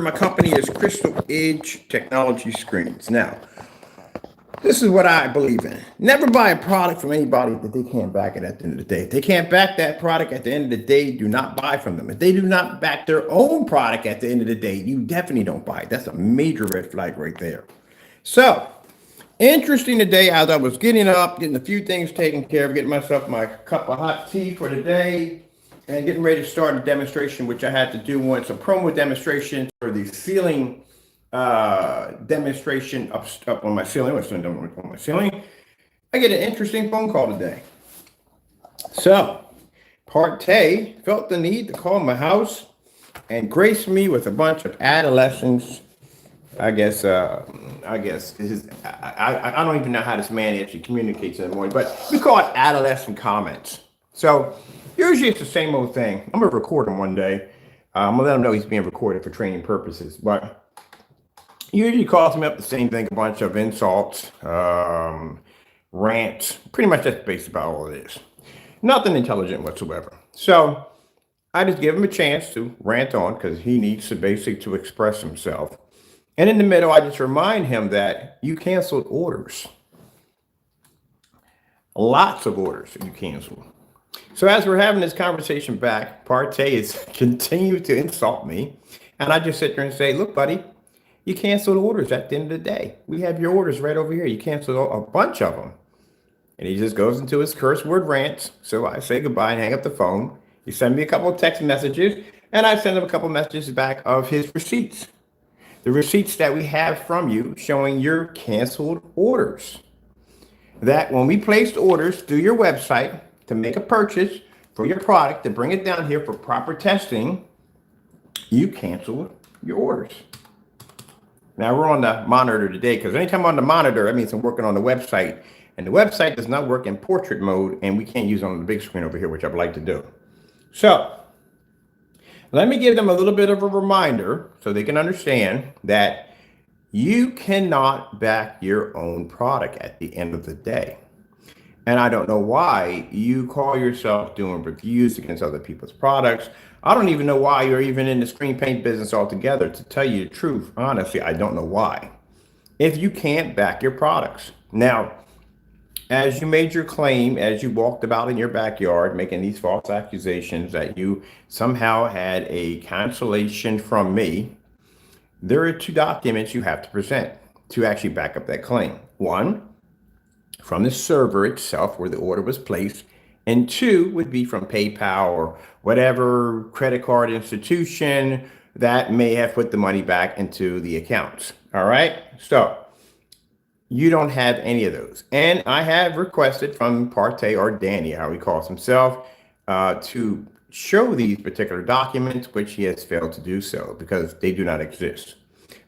My company is Crystal Edge Technology Screens. Now, this is what I believe in. Never buy a product from anybody that they can't back it at the end of the day. If they can't back that product at the end of the day, do not buy from them. If they do not back their own product at the end of the day, you definitely don't buy it. That's a major red flag right there. So, interesting today as I was getting up, getting a few things taken care of, getting myself my cup of hot tea for the day, and getting ready to start a demonstration, which I had to do once, a promo demonstration for the ceiling demonstration up on my ceiling. What's done on my ceiling? I get an interesting phone call today. So, PARTAY felt the need to call my house and grace me with a bunch of adolescents. I guess this is, I don't even know how this man actually communicates anymore, but we call it adolescent comments. So usually it's the same old thing. I'm gonna record him one day. I'm gonna let him know he's being recorded for training purposes, but usually calls me up the same thing, a bunch of insults, rants. Pretty much that's based about all it is. Nothing intelligent whatsoever. So I just give him a chance to rant on because he needs to basically to express himself. And in the middle, I just remind him that you canceled orders. Lots of orders that you canceled. So as we're having this conversation back, PARTAY is continuing to insult me. And I just sit there and say, look, buddy, you canceled orders at the end of the day. We have your orders right over here. You canceled a bunch of them. And he just goes into his curse word rants. So I say goodbye and hang up the phone. He sends me a couple of text messages, and I send him a couple of messages back of his receipts. The receipts that we have from you showing your canceled orders. That when we placed orders through your website to make a purchase for your product, to bring it down here for proper testing, you canceled your orders. Now we're on the monitor today because anytime I'm on the monitor, that means I'm working on the website. And the website does not work in portrait mode, and we can't use it on the big screen over here, which I'd like to do. So let me give them a little bit of a reminder so they can understand that you cannot back your own product at the end of the day. And I don't know why you call yourself doing reviews against other people's products. I don't even know why you're even in the screen paint business altogether. To tell you the truth, honestly, I don't know why. If you can't back your products. Now, as you made your claim, as you walked about in your backyard, making these false accusations that you somehow had a cancellation from me, there are two documents you have to present to actually back up that claim. One, from the server itself where the order was placed, and two would be from PayPal or whatever credit card institution that may have put the money back into the accounts. All right, so you don't have any of those. And I have requested from PARTAY, or Danny, how he calls himself, to show these particular documents, which he has failed to do so because they do not exist.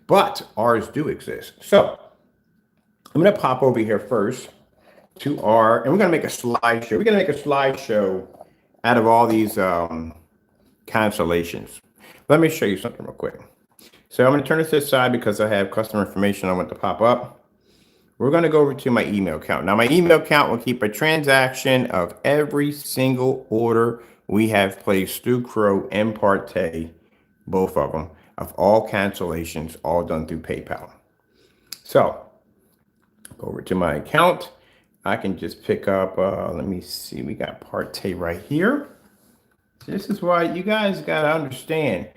But ours do exist. So I'm going to pop over here first to our, and we're going to make a slideshow. We're going to make a slideshow out of all these cancellations. Let me show you something real quick. So I'm going to turn this to the side because I have customer information I want to pop up. We're going to go over to my email account. Now, my email account will keep a transaction of every single order we have placed through Crow and PARTAY, both of them, of all cancellations, all done through PayPal. So, go over to my account. I can just pick up, let me see, we got PARTAY right here. This is why you guys got to understand,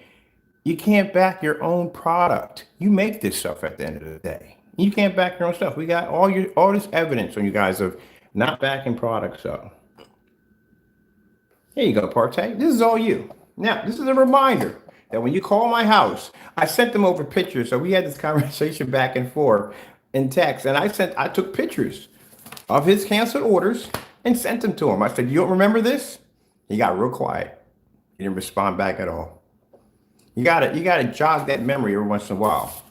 you can't back your own product. You make this stuff at the end of the day. You can't back your own stuff. We got all this evidence on you guys of not backing products up. Here you go, PARTAY. This is all you. Now, this is a reminder that when you call my house, I sent them over pictures. So we had this conversation back and forth in text, and I took pictures of his canceled orders and sent them to him. I said, "You don't remember this?" He got real quiet. He didn't respond back at all. You gotta jog that memory every once in a while.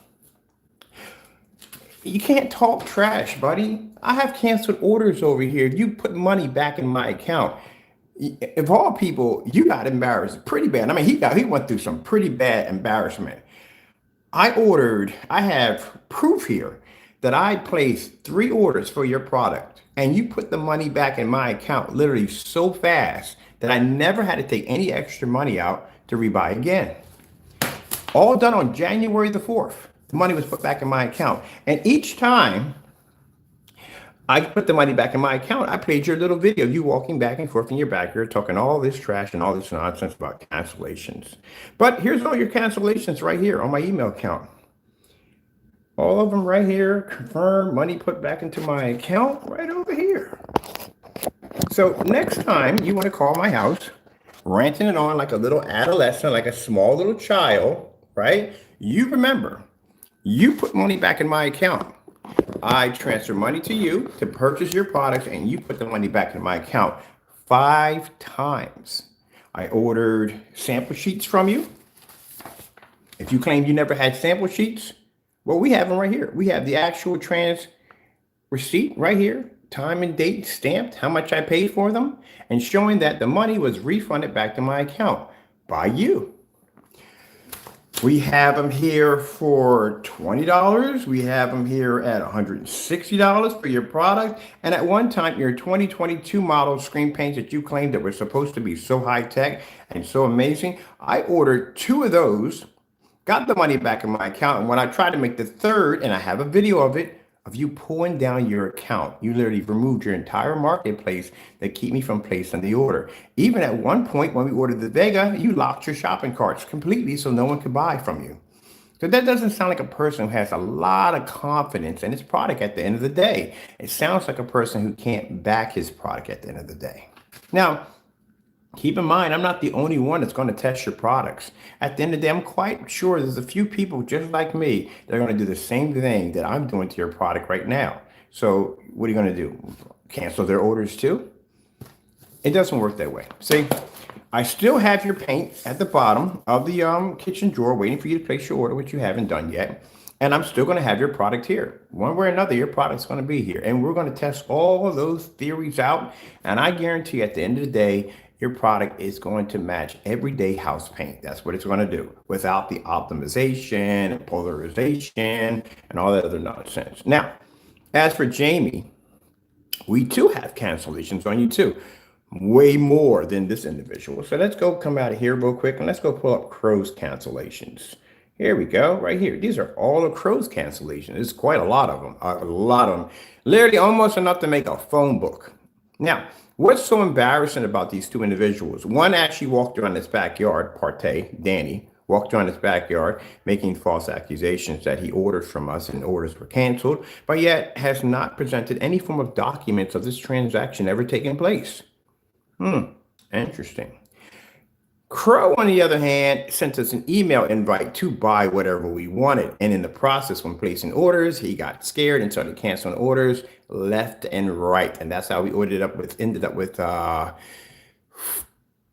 You can't talk trash, buddy. I have canceled orders over here. You put money back in my account. Of all people, you got embarrassed pretty bad. I mean, he went through some pretty bad embarrassment. I have proof here that I placed 3 orders for your product, and you put the money back in my account literally so fast that I never had to take any extra money out to rebuy again. All done on January the 4th. The money was put back in my account. And each time I put the money back in my account, I played your little video, you walking back and forth in your backyard, talking all this trash and all this nonsense about cancellations. But here's all your cancellations right here on my email account. All of them right here, confirmed, money put back into my account right over here. So next time you want to call my house, ranting it on like a little adolescent, like a small little child, right? You remember, you put money back in my account. I transfer money to you to purchase your products, and you put the money back in my account 5 times. I ordered sample sheets from you. If you claim you never had sample sheets, well, we have them right here. We have the actual receipt right here, time and date stamped, how much I paid for them, and showing that the money was refunded back to my account by you. We have them here for $20. We have them here at $160 for your product. And at one time, your 2022 model screen paints that you claimed that were supposed to be so high tech and so amazing, I ordered 2 of those, got the money back in my account. And when I tried to make the third, and I have a video of it, of you pulling down your account, you literally removed your entire marketplace that keep me from placing the order. Even at one point when we ordered the Vega, you locked your shopping carts completely so no one could buy from you. So that doesn't sound like a person who has a lot of confidence in his product at the end of the day. It sounds like a person who can't back his product at the end of the day. Now, keep in mind, I'm not the only one that's going to test your products. At the end of the day, I'm quite sure there's a few people just like me that are going to do the same thing that I'm doing to your product right now. So what are you going to do? Cancel their orders too? It doesn't work that way. See, I still have your paint at the bottom of the kitchen drawer waiting for you to place your order, which you haven't done yet. And I'm still going to have your product here. One way or another, your product's going to be here. And we're going to test all of those theories out. And I guarantee at the end of the day, your product is going to match everyday house paint. That's what it's going to do without the optimization and polarization and all that other nonsense. Now, as for Jamie, we too have cancellations on you too. Way more than this individual. So let's go come out of here real quick and let's go pull up Crow's cancellations. Here we go, right here. These are all of Crow's cancellations. There's quite a lot of them. Literally almost enough to make a phone book. Now, what's so embarrassing about these 2 individuals? One actually walked around his backyard, PARTAY, Danny, walked around his backyard making false accusations that he ordered from us and orders were canceled, but yet has not presented any form of documents of this transaction ever taking place. Interesting. Crow, on the other hand, sent us an email invite to buy whatever we wanted. And in the process, when placing orders, he got scared and started canceling orders left and right. And that's how we ended up with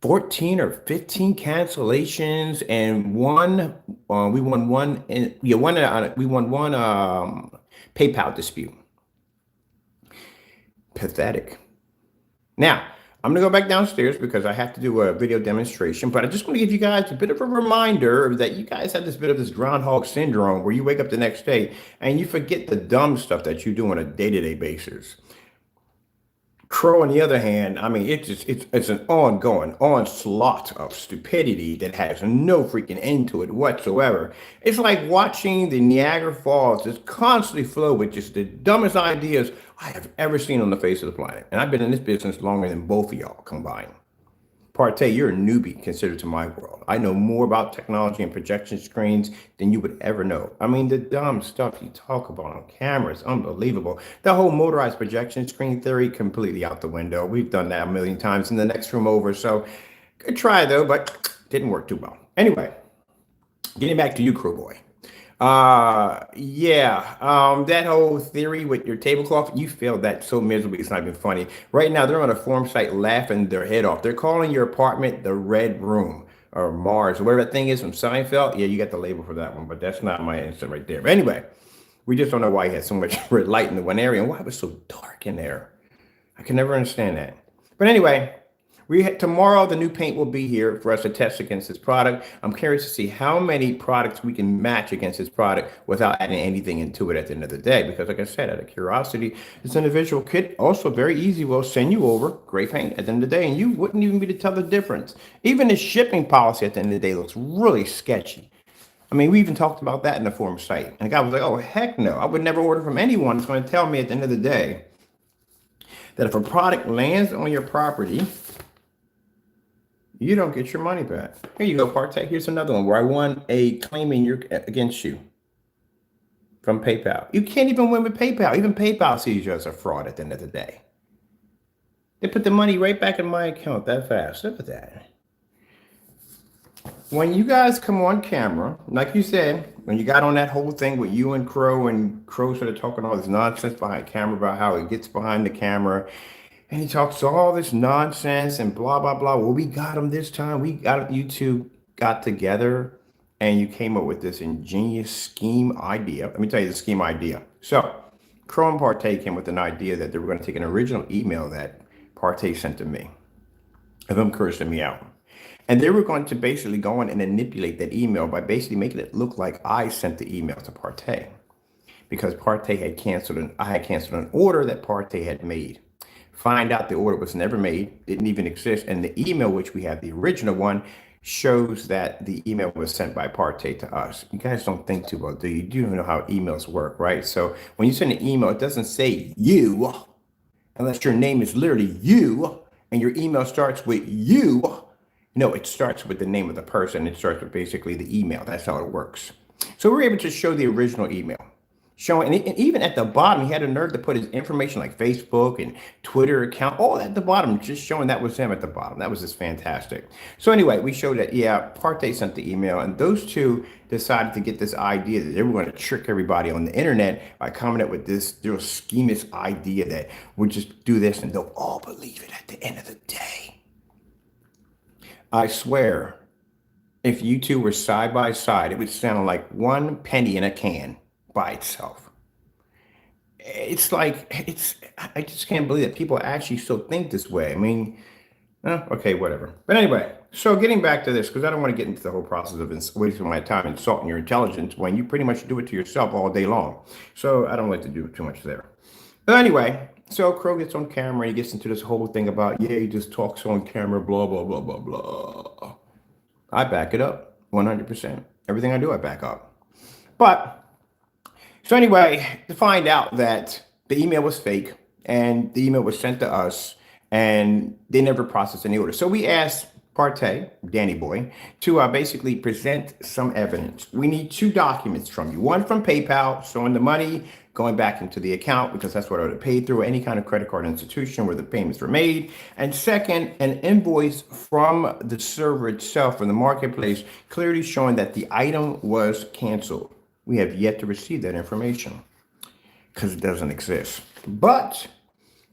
14 or 15 cancellations and one PayPal dispute. Pathetic. Now, I'm going to go back downstairs because I have to do a video demonstration, but I just want to give you guys a bit of a reminder that you guys have this groundhog syndrome where you wake up the next day and you forget the dumb stuff that you do on a day-to-day basis. Crow, on the other hand, I mean, it's an ongoing onslaught of stupidity that has no freaking end to it whatsoever. It's like watching the Niagara Falls just constantly flow with just the dumbest ideas I have ever seen on the face of the planet. And I've been in this business longer than both of y'all combined. PARTAY, you're a newbie considered to my world. I know more about technology and projection screens than you would ever know. I mean, the dumb stuff you talk about on camera is unbelievable. The whole motorized projection screen theory, completely out the window. We've done that a million times in the next room over. So good try though, but didn't work too well. Anyway, getting back to you, Crow Boy. That whole theory with your tablecloth, you failed that so miserably, it's not even funny. Right now, they're on a forum site laughing their head off. They're calling your apartment the Red Room or Mars, or whatever that thing is from Seinfeld. Yeah, you got the label for that one, but that's not my answer right there. But anyway, we just don't know why he had so much red light in the one area and why it was so dark in there. I can never understand that. But anyway, tomorrow the new paint will be here for us to test against this product. I'm curious to see how many products we can match against this product without adding anything into it at the end of the day. Because like I said, out of curiosity, this individual kit also very easy will send you over great paint at the end of the day, and you wouldn't even be able to tell the difference. Even the shipping policy at the end of the day looks really sketchy. I mean, we even talked about that in the forum site. And the guy was like, oh, heck no. I would never order from anyone that's going to tell me at the end of the day that if a product lands on your property, you don't get your money back. Here you go, Partay. Here's another one where I won a claim against you from PayPal. You can't even win with PayPal. Even PayPal sees you as a fraud at the end of the day. They put the money right back in my account that fast. Look at that. When you guys come on camera, like you said, when you got on that whole thing with you and Crow started talking all this nonsense behind camera about how he gets behind the camera and he talks all this nonsense and blah, blah, blah. Well, we got him this time. You two got together and you came up with this ingenious scheme idea. Let me tell you the scheme idea. So Crow and Partay came with an idea that they were going to take an original email that Partay sent to me of him cursing me out. And they were going to basically go on and manipulate that email by basically making it look like I sent the email to Partay because Partay had canceled I had canceled an order that Partay had made. Find out the order was never made, didn't even exist. And the email, which we have the original one, shows that the email was sent by Partay to us. You guys don't think too well, do you? You don't know how emails work, right? So when you send an email, it doesn't say you, unless your name is literally you and your email starts with you. No, it starts with the name of the person. It starts with basically the email. That's how it works. So we were able to show the original email. Showing, and even at the bottom, he had a nerve to put his information like Facebook and Twitter account, all at the bottom, just showing that was him at the bottom. That was just fantastic. So anyway, we showed that, yeah, Partay sent the email, and those two decided to get this idea that they were going to trick everybody on the internet by coming up with this real schemist idea that we'll just do this and they'll all believe it at the end of the day. I swear, if you two were side by side, it would sound like one penny in a can by itself. It's like, I just can't believe that people actually still think this way. I mean, okay, whatever. But anyway, so getting back to this, because I don't want to get into the whole process of wasting my time insulting your intelligence when you pretty much do it to yourself all day long. So I don't like to do too much there. But anyway, so Crow gets on camera and he gets into this whole thing about, yeah, he just talks on camera, blah, blah, blah, blah, blah. I back it up 100%. Everything I do, I back up. But, so anyway, to find out that the email was fake and the email was sent to us and they never processed any order. So we asked Partay, Danny Boy, to basically present some evidence. We need 2 documents from you. One from PayPal showing the money going back into the account because that's what I would have paid through any kind of credit card institution where the payments were made. And second, an invoice from the server itself, from the marketplace, clearly showing that the item was canceled. We have yet to receive that information because it doesn't exist. But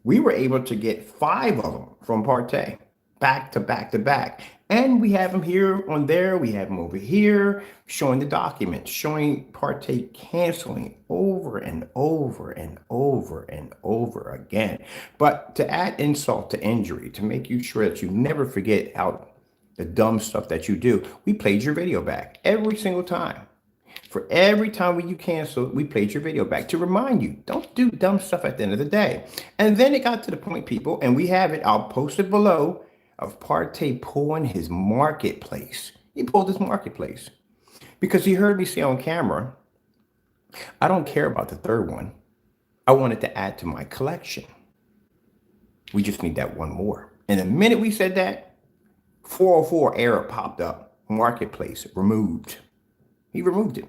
we were able to get 5 of them from Partay, back to back to back. And we have them here on there. We have them over here showing the documents, showing Partay canceling over and over and over and over again. But to add insult to injury, to make you sure that you never forget how the dumb stuff that you do, we played your video back every single time. For every time when you canceled, we played your video back to remind you, don't do dumb stuff at the end of the day. And then it got to the point, people, and we have it, I'll post it below, of Partay pulling his marketplace. He pulled his marketplace because he heard me say on camera, I don't care about the third one. I wanted to add to my collection. We just need that one more. And the minute we said that, 404 error popped up, marketplace removed. He removed it.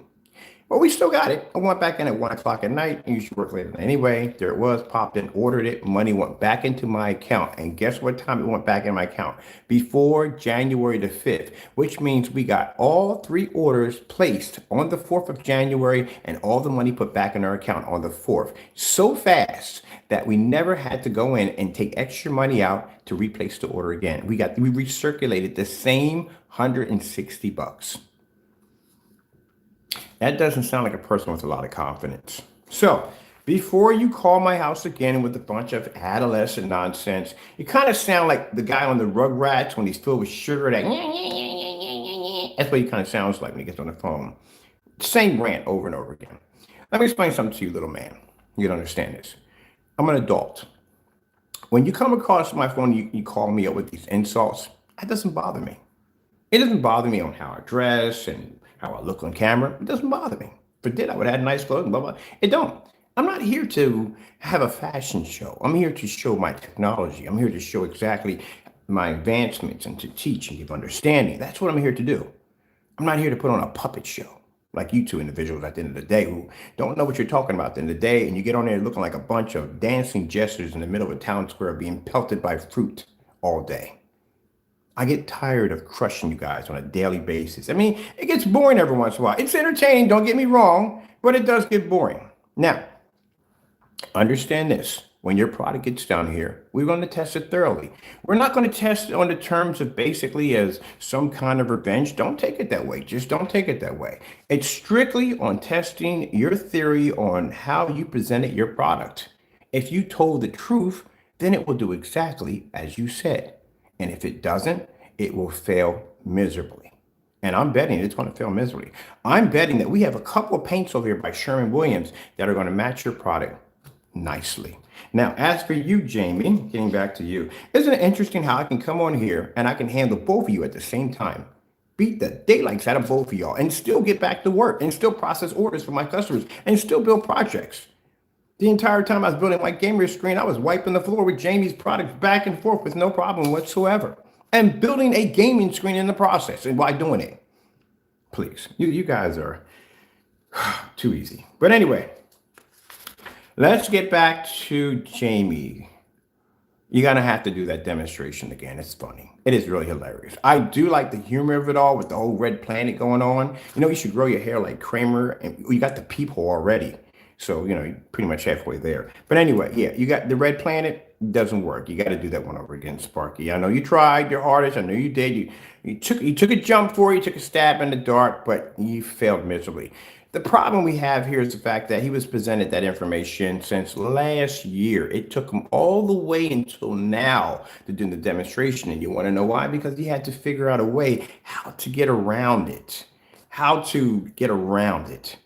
Well, we still got it. I went back in at 1 o'clock at night. You should work later anyway. There it was, popped in, ordered it. Money went back into my account. And guess what time it went back in my account? Before January the 5th, which means we got all 3 orders placed on the 4th of January and all the money put back in our account on the 4th. So fast that we never had to go in and take extra money out to replace the order again. We recirculated the same $160. That doesn't sound like a person with a lot of confidence. So before you call my house again with a bunch of adolescent nonsense, you kind of sound like the guy on the Rugrats when he's filled with sugar. That's what he kind of sounds like when he gets on the phone. Same rant over and over again. Let me explain something to you, little man. You don't understand this. I'm an adult. When you come across my phone, you call me up with these insults. That doesn't bother me. It doesn't bother me on how I dress and how I look on camera. It doesn't bother me. If it did, I would have had nice clothes, blah, blah. It don't. I'm not here to have a fashion show. I'm here to show my technology. I'm here to show exactly my advancements and to teach and give understanding. That's what I'm here to do. I'm not here to put on a puppet show like you two individuals at the end of the day who don't know what you're talking about at the end of the day, and you get on there looking like a bunch of dancing jesters in the middle of a town square being pelted by fruit all day. I get tired of crushing you guys on a daily basis. I mean, it gets boring every once in a while. It's entertaining, don't get me wrong, but it does get boring. Now, understand this. When your product gets down here, we're going to test it thoroughly. We're not going to test it on the terms of basically as some kind of revenge. Don't take it that way. Just don't take it that way. It's strictly on testing your theory on how you presented your product. If you told the truth, then it will do exactly as you said. And if it doesn't, it will fail miserably. And I'm betting it's going to fail miserably. I'm betting that we have a couple of paints over here by Sherman Williams that are going to match your product nicely. Now, as for you, Jamie, getting back to you, isn't it interesting how I can come on here and I can handle both of you at the same time? Beat the daylights out of both of y'all and still get back to work and still process orders for my customers and still build projects. The entire time I was building my gamer screen, I was wiping the floor with Jamie's products back and forth with no problem whatsoever. And building a gaming screen in the process. And why doing it? Please, you guys are too easy. But anyway, let's get back to Jamie. You're going to have to do that demonstration again. It's funny. It is really hilarious. I do like the humor of it all with the whole red planet going on. You know, you should grow your hair like Kramer. And you got the peephole already. So, you know, you're pretty much halfway there. But anyway, yeah, you got the red planet. Doesn't work. You got to do that one over again, Sparky. I know you tried your hardest. I know you did. You took a jump for it. You took a stab in the dark, but you failed miserably. The problem we have here is the fact that he was presented that information since last year. It took him all the way until now to do the demonstration. And you want to know why? Because he had to figure out a way how to get around it. How to get around it.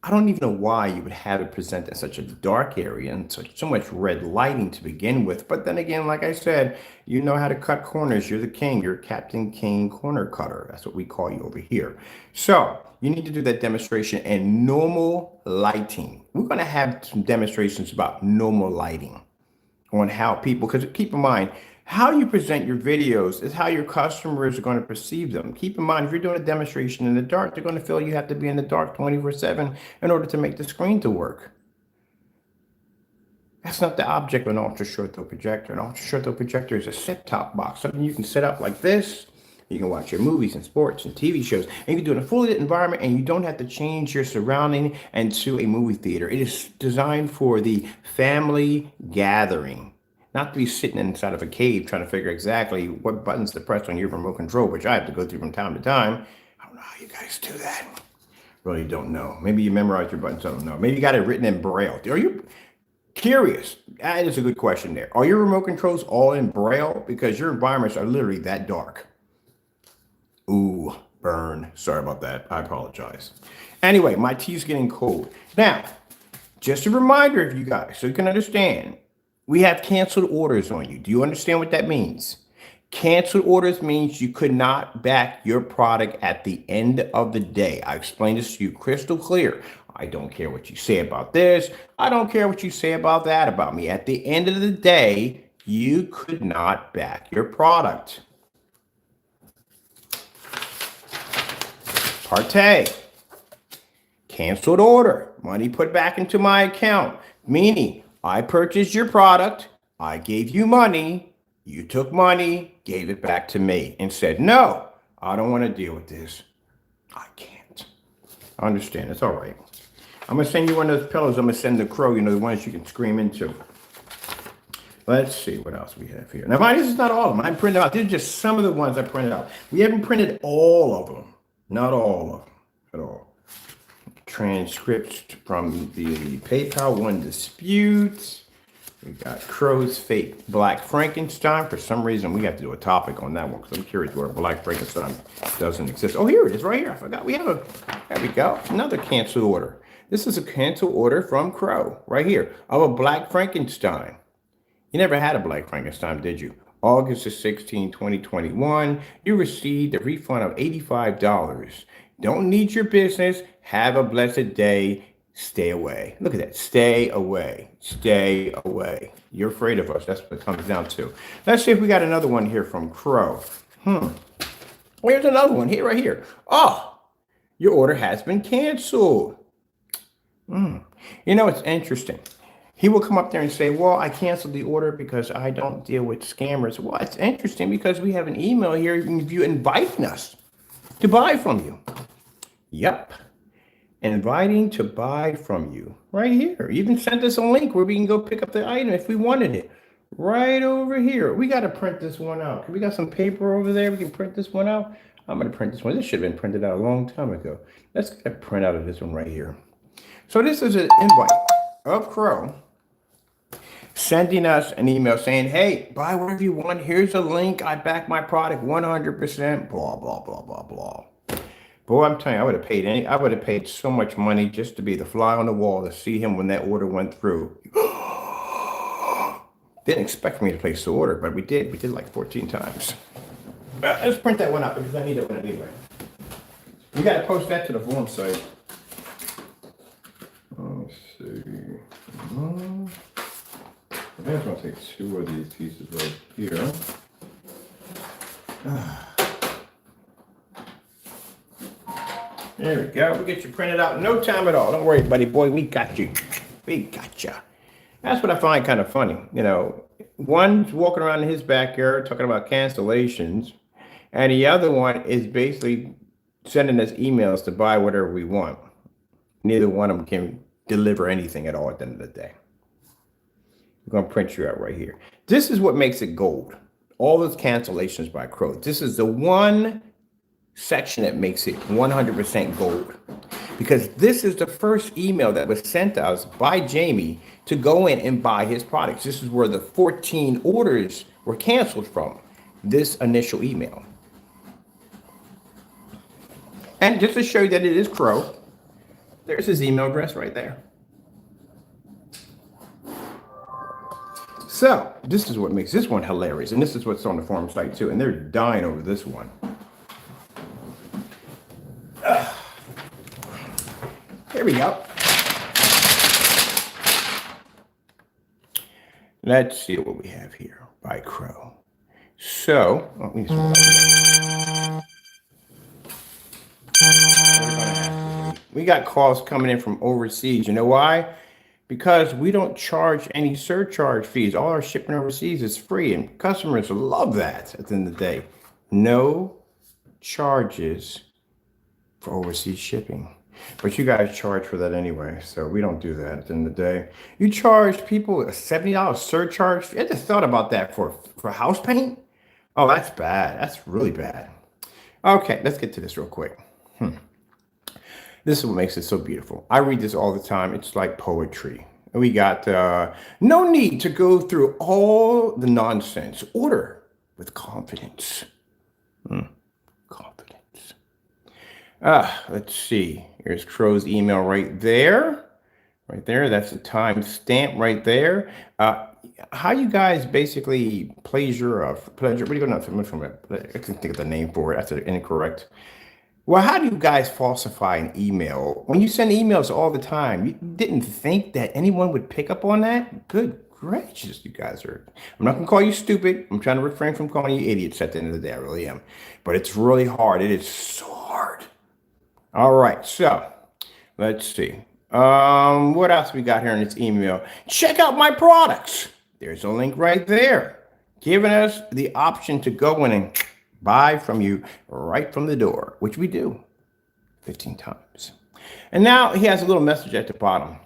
I don't even know why you would have it present in such a dark area and so much red lighting to begin with. But then again, like I said, you know how to cut corners. You're the king. You're Captain King Corner Cutter. That's what we call you over here. So you need to do that demonstration in normal lighting. We're going to have some demonstrations about normal lighting on how people, because keep in mind, how you present your videos is how your customers are going to perceive them. Keep in mind, if you're doing a demonstration in the dark, they're going to feel you have to be in the dark 24/7 in order to make the screen to work. That's not the object of an ultra short throw projector. An ultra short throw projector is a set-top box, something you can set up like this. You can watch your movies and sports and TV shows, and you can do it in a fully lit environment, and you don't have to change your surrounding into a movie theater. It is designed for the family gathering. Not to be sitting inside of a cave trying to figure exactly what buttons to press on your remote control, which I have to go through from time to time. I don't know how you guys do that. Really don't know. Maybe you memorize your buttons. I don't know. Maybe you got it written in Braille. Are you curious? That is a good question there. Are your remote controls all in Braille? Because your environments are literally that dark. Ooh, burn. Sorry about that. I apologize. Anyway, my tea's getting cold. Now, just a reminder of you guys so you can understand. We have canceled orders on you. Do you understand what that means? Canceled orders means you could not back your product at the end of the day. I explained this to you crystal clear. I don't care what you say about this. I don't care what you say about that about me. At the end of the day, you could not back your product. PARTAY. Canceled order. Money put back into my account. Meaning, I purchased your product, I gave you money, you took money, gave it back to me, and said, no, I don't want to deal with this. I can't. I understand. It's all right. I'm going to send you one of those pillows. I'm going to send the Crow, you know, the ones you can scream into. Let's see what else we have here. Now, mind, this is not all of them. I printed out. These are just some of the ones I printed out. We haven't printed all of them. Not all of them at all. Transcripts from the PayPal one dispute. We got Crow's fake Black Frankenstein. For some reason, we have to do a topic on that one because I'm curious where Black Frankenstein doesn't exist. Oh, here it is right here. I forgot. We have a, there we go. Another cancel order. This is a cancel order from Crow right here of a Black Frankenstein. You never had a Black Frankenstein, did you? August 16, 2021. You received a refund of $85. Don't need your business. Have a blessed day. Stay away. Look at that. Stay away. Stay away. You're afraid of us. That's what it comes down to. Let's see if we got another one here from Crow. Here's another one here, right here. Oh, your order has been canceled. You know, it's interesting. He will come up there and say, well, I canceled the order because I don't deal with scammers. Well, it's interesting because we have an email here of you inviting us to buy from you. Yep. Inviting to buy from you right here. You even sent us a link where we can go pick up the item if we wanted it. Right over here. We got to print this one out. We got some paper over there. We can print this one out. I'm going to print this one. This should have been printed out a long time ago. Let's get a print out of this one right here. So this is an invite of Crow sending us an email saying, hey, buy whatever you want. Here's a link. I back my product 100%. Blah, blah, blah, blah, blah. Boy, I'm telling you, I would have paid so much money just to be the fly on the wall to see him when that order went through. Didn't expect me to place the order, but we did. We did like 14 times. Let's print that one out because I need it one anyway. You got to post that to the forum site. Let's see. I think I'm going to take 2 of these pieces right here. There we go. We'll get you printed out in no time at all. Don't worry, buddy boy. We got you. We got you. That's what I find kind of funny. You know, one's walking around in his backyard talking about cancellations, and the other one is basically sending us emails to buy whatever we want. Neither one of them can deliver anything at all at the end of the day. We're going to print you out right here. This is what makes it gold. All those cancellations by Crow. This is the one section that makes it 100% gold. Because this is the first email that was sent to us by Jamie to go in and buy his products. This is where the 14 orders were canceled from. This initial email. And just to show you that it is Crow, there's his email address right there. So this is what makes this one hilarious. And this is what's on the forum site too. And they're dying over this one. Here we go. Let's see what we have here by Crow. So, we got calls coming in from overseas. You know why? Because we don't charge any surcharge fees. All our shipping overseas is free, and customers love that at the end of the day. No charges for overseas shipping. But you guys charge for that anyway, so we don't do that at the end of the day. You charge people a $70 surcharge. I just thought about that for house paint. Oh, that's bad. That's really bad. Okay, let's get to this real quick. This is what makes it so beautiful. I read this all the time. It's like poetry. We got no need to go through all the nonsense. Order with confidence. Confidence. Let's see. Here's Crow's email right there. Right there. That's the time stamp right there. How you guys basically pleasure? What do you go from it? I can think of the name for it. That's incorrect. Well, how do you guys falsify an email? When you send emails all the time, you didn't think that anyone would pick up on that? Good gracious, you guys are. I'm not going to call you stupid. I'm trying to refrain from calling you idiots at the end of the day. I really am. But it's really hard. It is so hard. All right. So let's see. What else we got here in this email? Check out my products. There's a link right there, giving us the option to go in and buy from you right from the door, which we do 15 times. And now he has a little message at the bottom.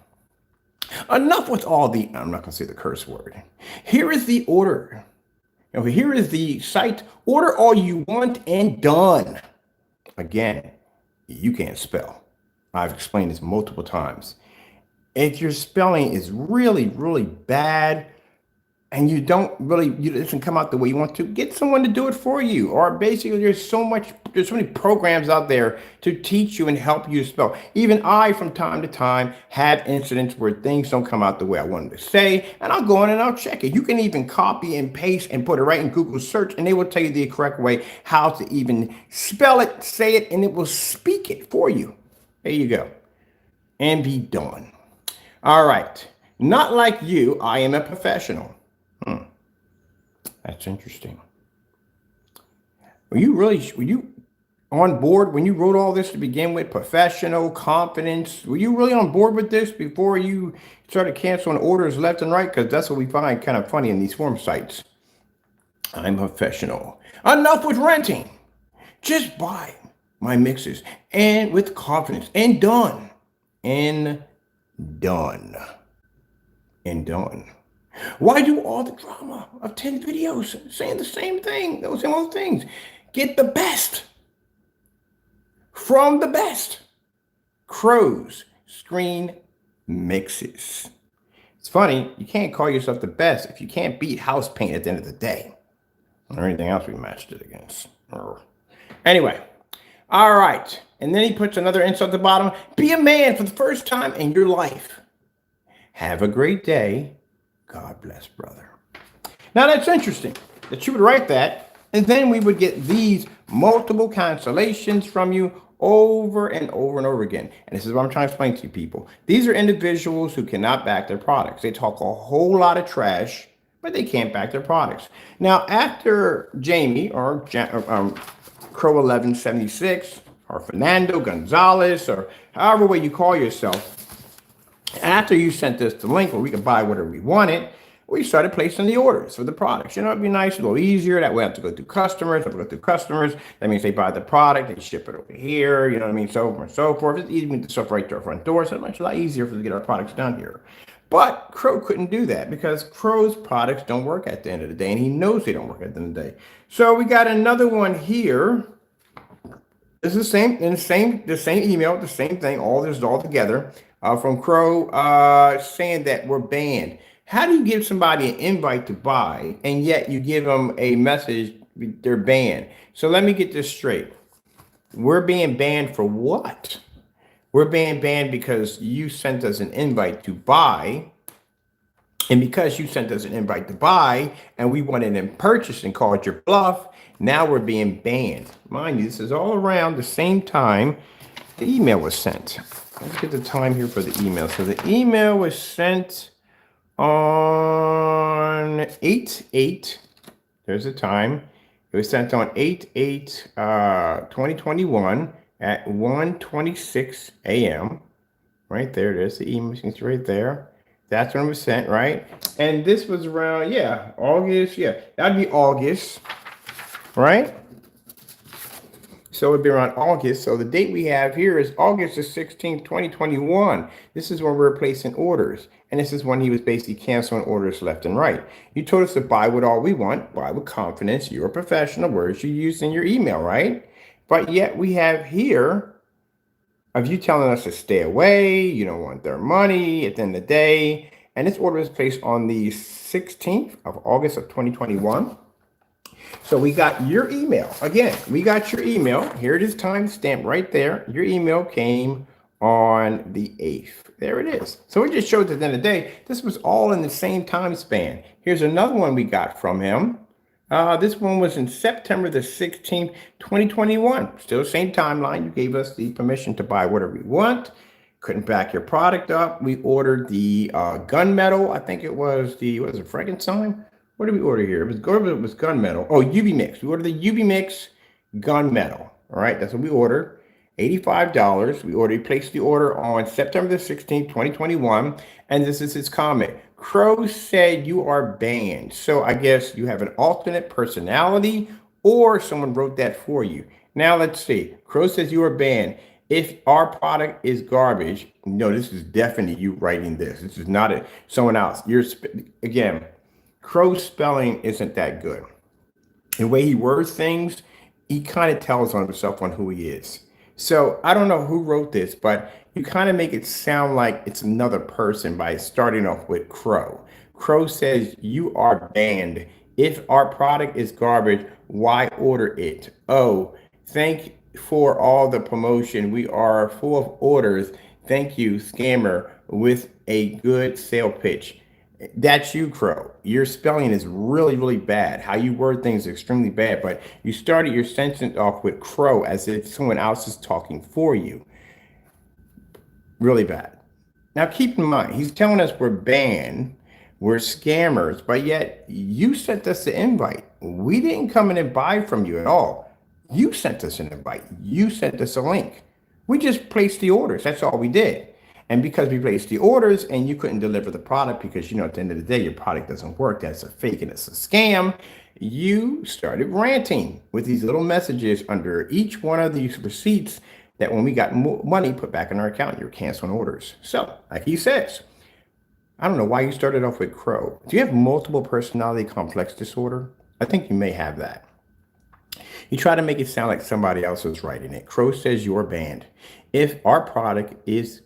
Enough with all the, I'm not going to say the curse word. Here is the order. Here is the site. Order all you want and done. Again, you can't spell. I've explained this multiple times. If your spelling is really, really bad, and you don't really, you it doesn't come out the way you want to, get someone to do it for you. Or basically, there's so many programs out there to teach you and help you spell. Even I, from time to time, have incidents where things don't come out the way I wanted to say, and I'll go in and I'll check it. You can even copy and paste and put it right in Google search, and they will tell you the correct way how to even spell it, say it, and it will speak it for you. There you go. And be done. All right. Not like you, I am a professional. That's interesting. Were you on board when you wrote all this to begin with? Professional, confidence. Were you really on board with this before you started canceling orders left and right? Because that's what we find kind of funny in these forum sites. I'm professional. Enough with renting. Just buy my mixes and with confidence and done. And done. And done. Why do all the drama of 10 videos saying the same thing, those same old things? Get the best from the best. Crow's screen mixes. It's funny, you can't call yourself the best if you can't beat house paint at the end of the day or anything else we matched it against. Anyway, all right. And then he puts another insult at the bottom. Be a man for the first time in your life. Have a great day. God bless, brother. Now that's interesting that you would write that, and then we would get these multiple cancellations from you over and over and over again. And this is what I'm trying to explain to you people. These are individuals who cannot back their products. They talk a whole lot of trash, but they can't back their products. Now, after Jamie or Crow1176 or Fernando Gonzalez or however way you call yourself, after you sent us the link where we could buy whatever we wanted, we started placing the orders for the products. You know, it'd be nice, a little easier. That way I have to go through customers. That means they buy the product, they ship it over here, you know what I mean? So on and so forth. It's easy to get the stuff right to our front door. So it's a lot easier for us to get our products down here. But Crow couldn't do that because Crow's products don't work at the end of the day, and he knows they don't work at the end of the day. So we got another one here. It's the same email, the same thing, all this is all together. From Crow saying that we're banned. How do you give somebody an invite to buy and yet you give them a message they're banned? So let me get this straight. We're being banned for what? We're being banned because you sent us an invite to buy. And because you sent us an invite to buy and we wanted in purchase and called your bluff, now we're being banned. Mind you, this is all around the same time the email was sent. Let's get the time here for the email. So the email was sent on 8/8. There's the time. It was sent on 8/8, 2021 at 1:26 a.m. Right there. There's the email. It's right there. That's when it was sent, right? And this was around, August. Yeah, that'd be August, right? So it'd be around August. So the date we have here is August the 16th, 2021. This is when we're placing orders. And this is when he was basically canceling orders left and right. You told us to buy with all we want, buy with confidence. You're a professional, words you use in your email, right? But yet we have here of you telling us to stay away. You don't want their money at the end of the day. And this order was placed on the 16th of August of 2021. So we got your email. Again, we got your email. Here it is, timestamp right there. Your email came on the 8th. There it is. So it just shows at the end of the day, this was all in the same time span. Here's another one we got from him. This one was in September the 16th, 2021. Still same timeline. You gave us the permission to buy whatever we want. Couldn't back your product up. We ordered the gunmetal. I think it was Frankenstein. What did we order here? It was gunmetal. Oh, UV mix. We ordered the UV mix gunmetal. All right, that's what we ordered. $85. We placed the order on September the 16th, 2021. And this is his comment. Crow said you are banned. So I guess you have an alternate personality or someone wrote that for you. Now let's see. Crow says you are banned. If our product is garbage, no, this is definitely you writing this. This is not someone else. Again, Crow's spelling isn't that good. The way he words things, he kind of tells on himself on who he is. So I don't know who wrote this, but you kind of make it sound like it's another person by starting off with Crow. Crow says you are banned. If our product is garbage, why order it? Oh, thank for all the promotion. We are full of orders. Thank you, scammer, with a good sale pitch. That's you, Crow. Your spelling is really, really bad. How you word things is extremely bad, but you started your sentence off with Crow as if someone else is talking for you. Really bad. Now, keep in mind, he's telling us we're banned, we're scammers, but yet you sent us the invite. We didn't come in and buy from you at all. You sent us an invite. You sent us a link. We just placed the orders. That's all we did. And because we placed the orders and you couldn't deliver the product because, at the end of the day, your product doesn't work, that's a fake and it's a scam, you started ranting with these little messages under each one of these receipts that when we got money put back in our account, you're canceling orders. So, like he says, I don't know why you started off with Crow. Do you have multiple personality complex disorder? I think you may have that. You try to make it sound like somebody else is writing it. Crow says you're banned. If our product is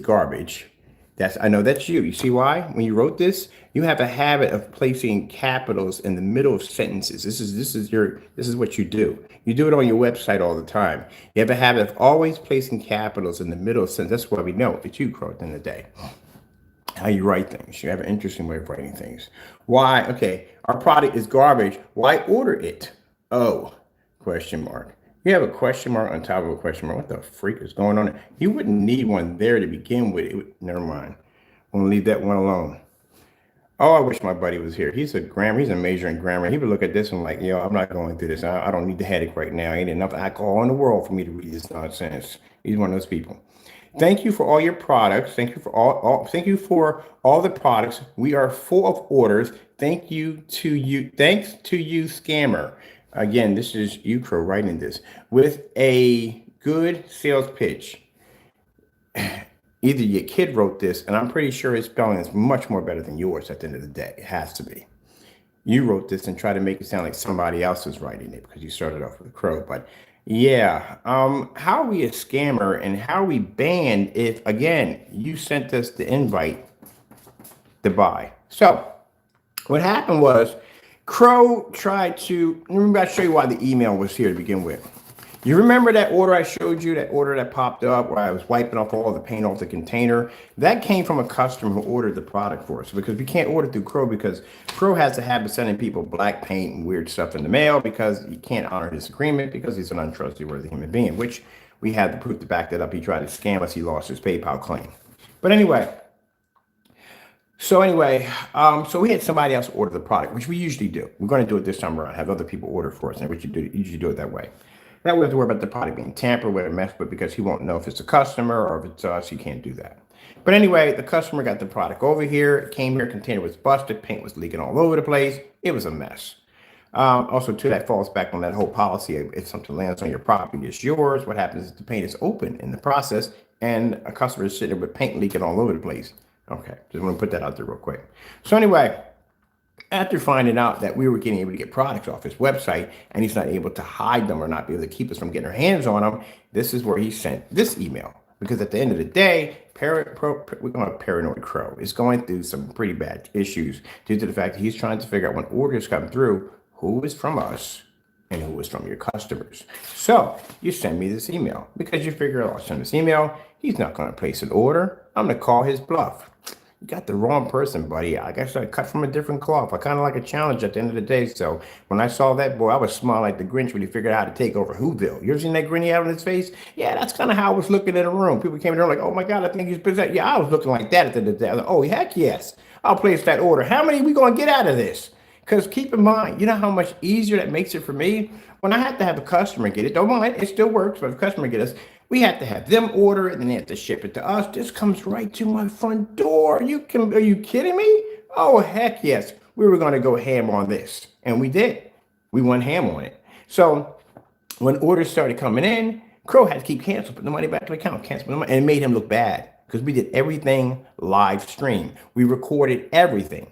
garbage, I know that's you. You see why? When you wrote this, you have a habit of placing capitals in the middle of sentences. This is what you do. You do it on your website all the time. You have a habit of always placing capitals in the middle of sentences. That's why we know it's you, Crow, at the end of the day. How you write things. You have an interesting way of writing things. Why? Okay, our product is garbage. Why order it? Oh, question mark. You have a question mark on top of a question mark. What the freak is going on? You wouldn't need one there to begin with. Never mind. I'm gonna leave that one alone. Oh, I wish my buddy was here. He's a major in grammar. He would look at this and like, I'm not going through this. I don't need the headache right now. Ain't enough alcohol in the world for me to read this nonsense. He's one of those people. Thank you for all your products. Thank you for thank you for all the products. We are full of orders. Thank you to you. Thanks to you, scammer. Again, this is you, Crow, writing this with a good sales pitch. Either your kid wrote this, and I'm pretty sure his spelling is much more better than yours at the end of the day. It has to be. You wrote this and try to make it sound like somebody else is writing it because you started off with Crow. But yeah, how are we a scammer and how are we banned if, again, you sent us the invite to buy? So what happened was Crow tried to, remember I show you why the email was here to begin with. You remember that order I showed you, that order that popped up where I was wiping off all the paint off the container? That came from a customer who ordered the product for us because we can't order through Crow because Crow has the habit of sending people black paint and weird stuff in the mail because he can't honor his agreement because he's an untrustworthy human being, which we had the proof to back that up. He tried to scam us. He lost his PayPal claim. But anyway, so we had somebody else order the product, which we usually do. We're going to do it this time around, have other people order for us, and we usually do it that way. That way we have to worry about the product being tampered with or messed with because he won't know if it's a customer or if it's us. He can't do that. But anyway, the customer got the product over here. It came here, container was busted, paint was leaking all over the place. It was a mess. Also, too, that falls back on that whole policy. If something lands on your property, it's yours. What happens is the paint is open in the process and a customer is sitting there with paint leaking all over the place. Okay, just want to put that out there real quick. So anyway, after finding out that we were getting able to get products off his website and he's not able to hide them or not be able to keep us from getting our hands on them, this is where he sent this email. Because at the end of the day, we're going to Paranoid Crow is going through some pretty bad issues due to the fact that he's trying to figure out when orders come through, who is from us and who is from your customers. So you send me this email because you figure I'll send this email. He's not going to place an order. I'm going to call his bluff. You got the wrong person, buddy. I guess I cut from a different cloth. I kind of like a challenge at the end of the day. So when I saw that boy, I was smiling like the Grinch when he figured out how to take over Whoville. You ever seen that grin he had on his face? Yeah, that's kind of how I was looking in the room. People came in there like, oh my God, I think he's possessed. Yeah, I was looking like that at the end of the day. I was like, oh, heck yes. I'll place that order. How many are we going to get out of this? Because keep in mind, you know how much easier that makes it for me? When I have to have a customer get it, don't mind, it still works, but if a customer get us, we have to have them order it, and then they have to ship it to us. This comes right to my front door. Are you kidding me? Oh, heck yes. We were going to go ham on this, and we did. We went ham on it. So when orders started coming in, Crow had to keep canceling, put the money back to the account, cancel the money, and it made him look bad because we did everything live stream. We recorded everything,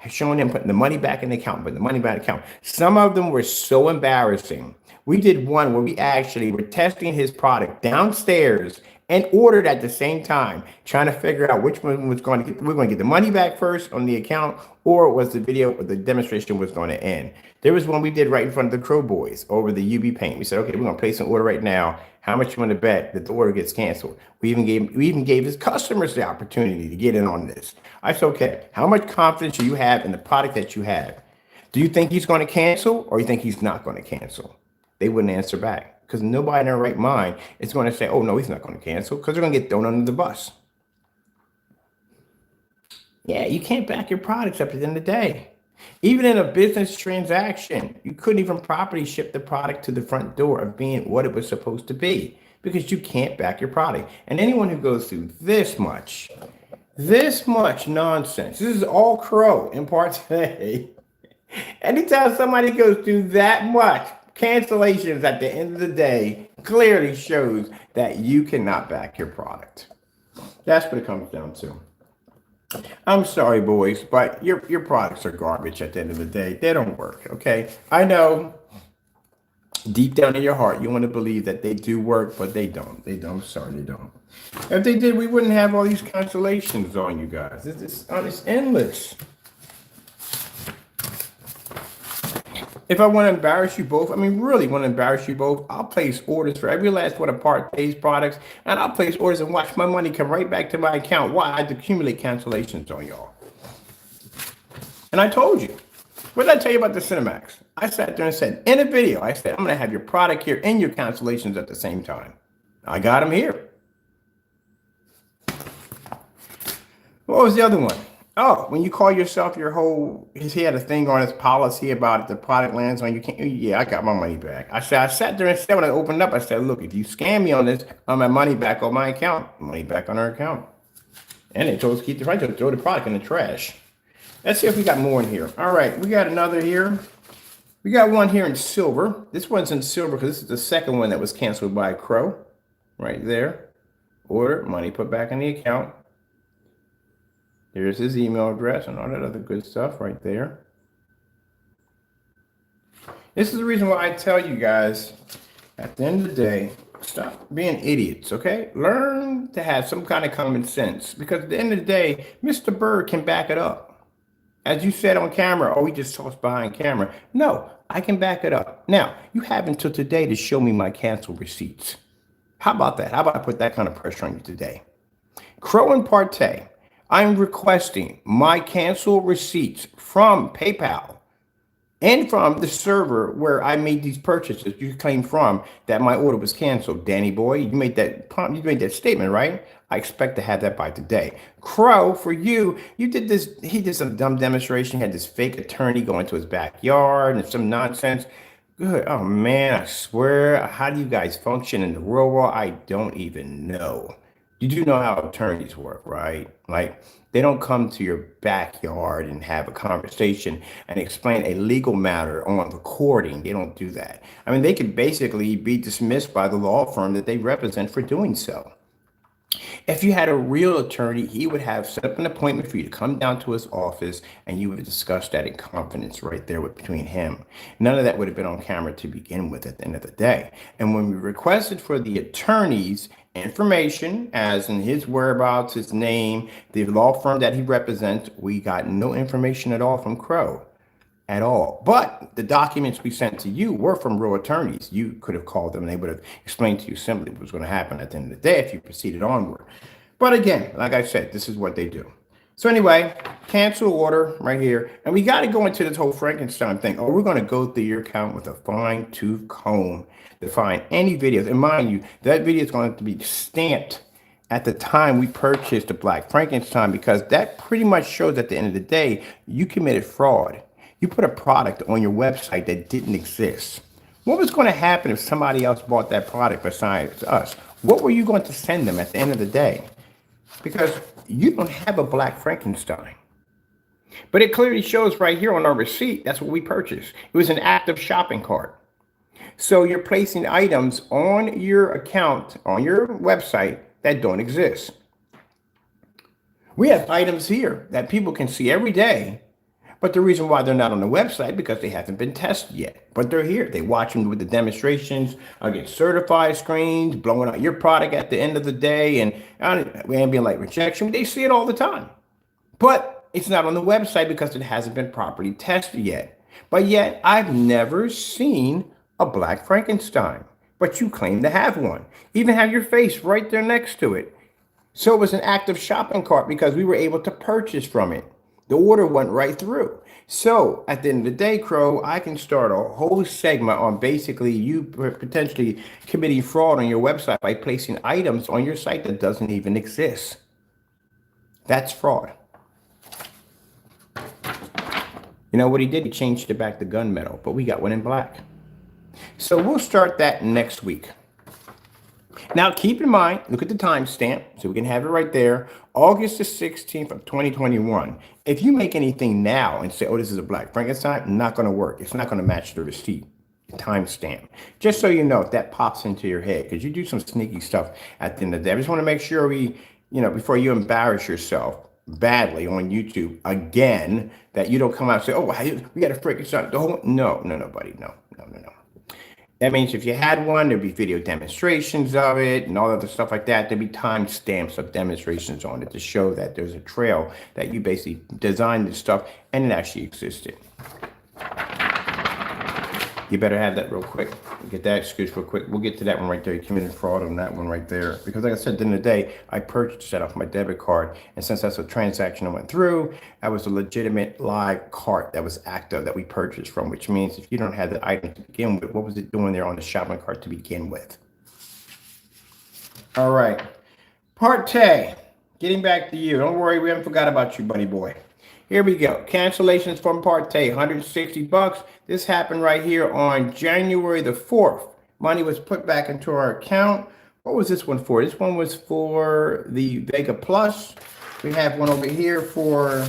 showing him putting the money back in the account, putting the money back in the account. Some of them were so embarrassing. We did one where we actually were testing his product downstairs and ordered at the same time, trying to figure out which one was going to get, we're going to get the money back first on the account, or was the video or the demonstration was going to end. There was one we did right in front of the Crow boys over the UV paint. We said, okay, we're going to place an order right now. How much you want to bet that the order gets canceled? We even gave his customers the opportunity to get in on this. I said, okay, how much confidence do you have in the product that you have? Do you think he's going to cancel, or you think he's not going to cancel? They wouldn't answer back, because nobody in their right mind is going to say, oh, no, he's not going to cancel, because they're going to get thrown under the bus. Yeah, you can't back your products up at the end of the day. Even in a business transaction, you couldn't even properly ship the product to the front door of being what it was supposed to be, because you can't back your product. And anyone who goes through this much nonsense, this is all Crow in PARTAY. Anytime somebody goes through that much, cancellations at the end of the day clearly shows that you cannot back your product. That's what it comes down to. I'm sorry, boys, but your products are garbage at the end of the day. They don't work, okay? I know deep down in your heart you want to believe that they do work, but they don't. They don't. I'm sorry, they don't. If they did, we wouldn't have all these cancellations on you guys. It's endless. If I want to embarrass you both, I mean, really want to embarrass you both, I'll place orders for every last one of PARTAY's products, and I'll place orders and watch my money come right back to my account. Why? I'd accumulate cancellations on y'all. And I told you. What did I tell you about the Cinemax? I sat there and said, in a video, I said, I'm going to have your product here and your cancellations at the same time. I got them here. What was the other one? Oh, when you call yourself he had a thing on his policy about if the product lands on you, yeah, I got my money back. I sat there and said, when I opened up, I said, look, if you scam me on this, I'm my money back on my account, money back on our account. And they told us to keep the right to throw the product in the trash. Let's see if we got more in here. All right, we got another here. We got one here in silver. This one's in silver because this is the second one that was canceled by Crow. Right there. Order, money put back in the account. Here's his email address and all that other good stuff right there. This is the reason why I tell you guys, at the end of the day, stop being idiots, okay? Learn to have some kind of common sense, because at the end of the day, Mr. Bird can back it up. As you said on camera, oh, he just talks behind camera. No, I can back it up. Now, you have until today to show me my cancel receipts. How about that? How about I put that kind of pressure on you today? Crow and PARTAY, I'm requesting my cancel receipts from PayPal and from the server where I made these purchases. You claim from that my order was canceled. Danny boy, you made that statement, right? I expect to have that by today. Crow, for you did this. He did some dumb demonstration. He had this fake attorney go into his backyard and some nonsense. Good. Oh man, I swear. How do you guys function in the real world? I don't even know. You do know how attorneys work, right? Like, they don't come to your backyard and have a conversation and explain a legal matter on recording. They don't do that. I mean, they could basically be dismissed by the law firm that they represent for doing so. If you had a real attorney, he would have set up an appointment for you to come down to his office and you would discuss that in confidence right there between him. None of that would have been on camera to begin with at the end of the day. And when we requested for the attorney's information, as in his whereabouts, his name, the law firm that he represents, we got no information at all from Crow. At all. But the documents we sent to you were from real attorneys. You could have called them and they would have explained to you simply what was going to happen at the end of the day if you proceeded onward. But again, like I said, this is what they do. So anyway, cancel order right here. And we got to go into this whole Frankenstein thing. Oh, we're going to go through your account with a fine-tooth comb to find any videos. And mind you, that video is going to be stamped at the time we purchased the Black Frankenstein, because that pretty much shows at the end of the day, you committed fraud. You put a product on your website that didn't exist. What was going to happen if somebody else bought that product besides us? What were you going to send them at the end of the day? Because you don't have a Black Frankenstein. But it clearly shows right here on our receipt, that's what we purchased. It was an active shopping cart. So you're placing items on your account, on your website, that don't exist. We have items here that people can see every day, But the reason why they're not on the website because they haven't been tested yet. But they're here. They watch them with the demonstrations, get certified screens, blowing out your product at the end of the day, and ambient light rejection. They see it all the time. But it's not on the website because it hasn't been properly tested yet. But yet, I've never seen a Black Frankenstein. But you claim to have one. Even have your face right there next to it. So it was an active shopping cart because we were able to purchase from it. The order went right through. So at the end of the day, Crow, I can start a whole segment on basically you potentially committing fraud on your website by placing items on your site that doesn't even exist. That's fraud. You know what he did? He changed it back to gunmetal, but we got one in black. So we'll start that next week. Now, keep in mind, look at the timestamp, so we can have it right there. August the 16th of 2021. If you make anything now and say, oh, this is a Black Frankenstein, not going to work. It's not going to match the receipt, the timestamp. Just so you know, if that pops into your head, because you do some sneaky stuff at the end of the day. I just want to make sure before you embarrass yourself badly on YouTube again, that you don't come out and say, oh, we got a Frankenstein. No, buddy, no. That means if you had one, there'd be video demonstrations of it and all other stuff like that. There'd be timestamps of demonstrations on it to show that there's a trail that you basically designed this stuff and it actually existed. You better have that real quick. Get that excuse real quick. We'll get to that one right there. You committed fraud on that one right there. Because like I said, at the end of the day, I purchased that off my debit card. And since that's a transaction that went through, that was a legitimate live cart that was active that we purchased from, which means if you don't have the item to begin with, what was it doing there on the shopping cart to begin with? All right. PARTAY, getting back to you. Don't worry, we haven't forgot about you, buddy boy. Here we go. Cancellations from PARTAY, $160. This happened right here on January the 4th. Money was put back into our account. What was this one for? This one was for the Vega Plus. We have one over here for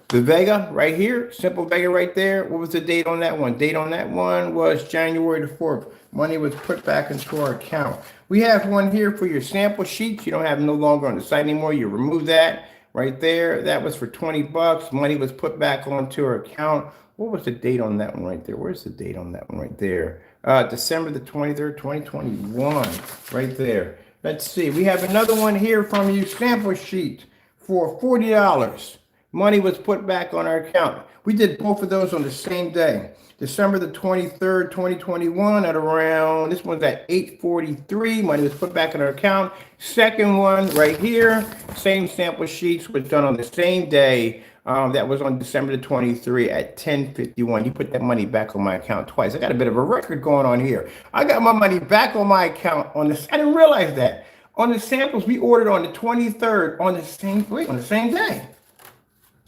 the Vega right here. Simple Vega right there. What was the date on that one? Date on that one was January the 4th. Money was put back into our account. We have one here for your sample sheets. You don't have no longer on the site anymore. You remove that. Right there, that was for $20. Money was put back onto our account. What was the date on that one right there? Where's the date on that one right there? December the 23rd, 2021, right there. Let's see. We have another one here from you, sample sheet for $40. Money was put back on our account. We did both of those on the same day. December the 23rd, 2021 at around, this one's at 8:43. Money was put back in our account. Second one right here, same sample sheets was done on the same day. That was on December the 23rd at 10:51. You put that money back on my account twice. I got a bit of a record going on here. I got my money back on my account on this. I didn't realize that. On the samples we ordered on the 23rd on the same day.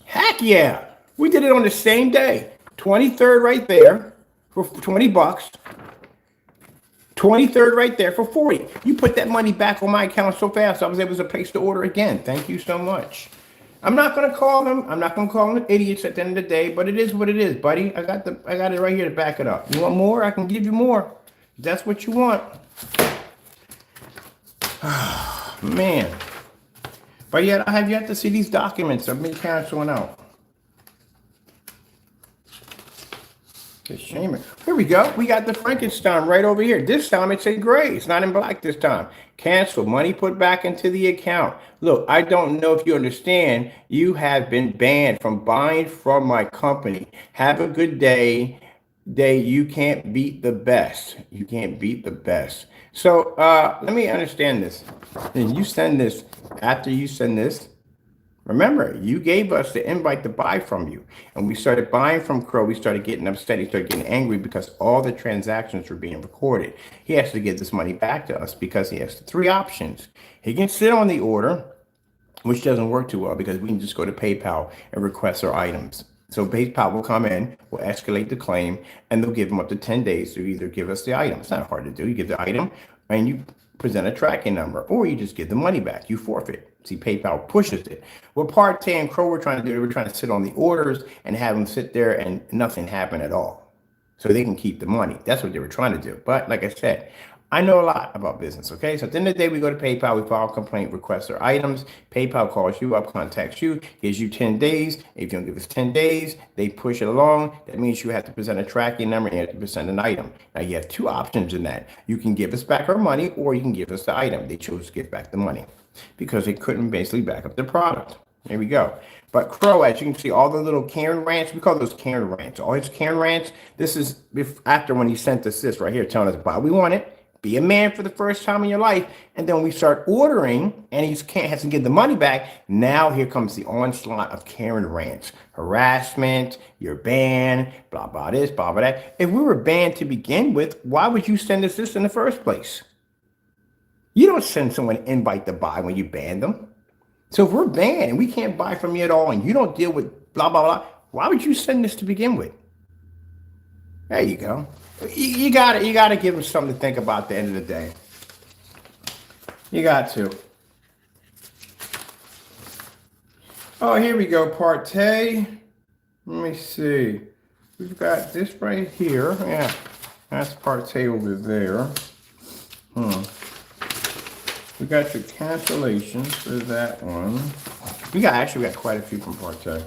Heck yeah. We did it on the same day. 23rd right there for $20. 23rd right there for $40. You put that money back on my account so fast, I was able to place the order again. Thank you so much. I'm not going to call them. I'm not going to call them idiots at the end of the day, but it is what it is, buddy. I got it right here to back it up. You want more? I can give you more. If that's what you want. Man. But yet I have yet to see these documents. I've been canceling out. Shame it. Here we go. We got the Frankenstein right over here. This time it's in gray. It's not in black this time. Cancel. Money put back into the account. Look, I don't know if you understand. You have been banned from buying from my company. Have a good day. You can't beat the best. You can't beat the best. So let me understand this. And you send this after you send this. Remember, you gave us the invite to buy from you. And we started buying from Crow. We started getting upset. He started getting angry because all the transactions were being recorded. He has to give this money back to us because he has three options. He can sit on the order, which doesn't work too well because we can just go to PayPal and request our items. So PayPal will come in, will escalate the claim, and they'll give them up to 10 days to either give us the item. It's not hard to do. You give the item and you present a tracking number, or you just give the money back. You forfeit. See, PayPal pushes it. What PARTAY and Crow were trying to do, they were trying to sit on the orders and have them sit there and nothing happen at all. So they can keep the money. That's what they were trying to do. But like I said, I know a lot about business, okay? So at the end of the day, we go to PayPal, we file a complaint, request our items. PayPal calls you up, contacts you, gives you 10 days. If you don't give us 10 days, they push it along. That means you have to present a tracking number and you have to present an item. Now, you have two options in that. You can give us back our money or you can give us the item. They chose to give back the money because they couldn't basically back up the product. There we go. But Crow, as you can see, all the little Karen rants, we call those Karen rants. All his Karen rants, this is after when he sent us this right here, telling us why we want it. Be a man for the first time in your life. And then when we start ordering and he has to give the money back, now here comes the onslaught of Karen rants. Harassment, you're banned, blah, blah, this, blah, blah, that. If we were banned to begin with, why would you send us this in the first place? You don't send someone an invite to buy when you ban them. So if we're banned and we can't buy from you at all and you don't deal with blah, blah, blah, why would you send this to begin with? There you go. You got to give them something to think about at the end of the day. You got to. Oh, here we go, PARTAY. Let me see. We've got this right here. Yeah, that's PARTAY over there. We got your cancellations for that one. We got quite a few from PARTAY.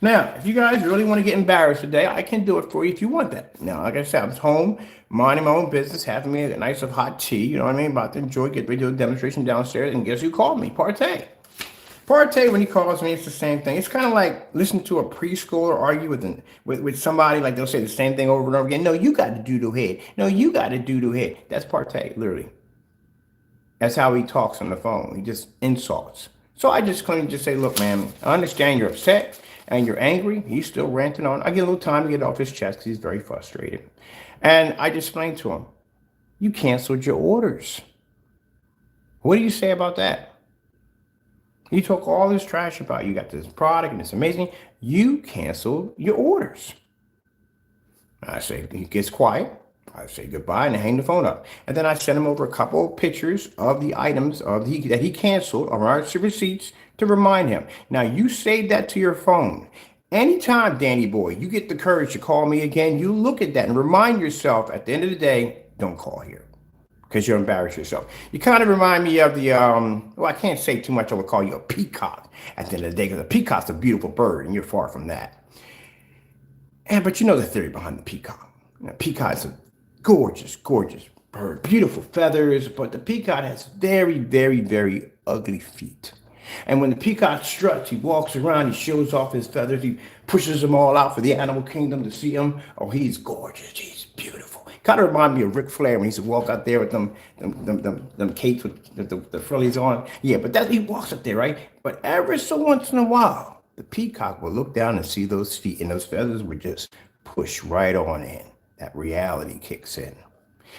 Now, if you guys really want to get embarrassed today, I can do it for you if you want that. Now, like I said, I was home, minding my own business, having me a nice of hot tea, you know what I mean? About to enjoy, get ready to do a demonstration downstairs, and guess who called me? PARTAY. PARTAY, when he calls me, it's the same thing. It's kind of like listening to a preschooler argue with somebody, like they'll say the same thing over and over again. No, you got to do head. No, you got to do head. That's PARTAY, literally. That's how he talks on the phone. He just insults. So I just claim to just say, look, man, I understand you're upset and you're angry. He's still ranting on. I get a little time to get it off his chest because he's very frustrated. And I just explained to him, you canceled your orders. What do you say about that? You talk all this trash about you got this product and it's amazing. You canceled your orders. I say, he gets quiet. I say goodbye and I hang the phone up. And then I send him over a couple of pictures of the items that he canceled or our receipts to remind him. Now, you save that to your phone. Anytime, Danny boy, you get the courage to call me again, you look at that and remind yourself at the end of the day, don't call here because you'll embarrass yourself. You kind of remind me of the, well, I can't say too much. I will call you a peacock at the end of the day because a peacock's a beautiful bird and you're far from that. But you know the theory behind the peacock. Peacock's a gorgeous, gorgeous bird, beautiful feathers, but the peacock has very, very, very ugly feet. And when the peacock struts, he walks around, he shows off his feathers, he pushes them all out for the animal kingdom to see him. Oh, he's gorgeous, he's beautiful. Kind of remind me of Ric Flair when he used to walk out there with them capes with the frillies on. Yeah, but he walks up there, right? But every so once in a while, the peacock will look down and see those feet, and those feathers would just push right on in. That reality kicks in.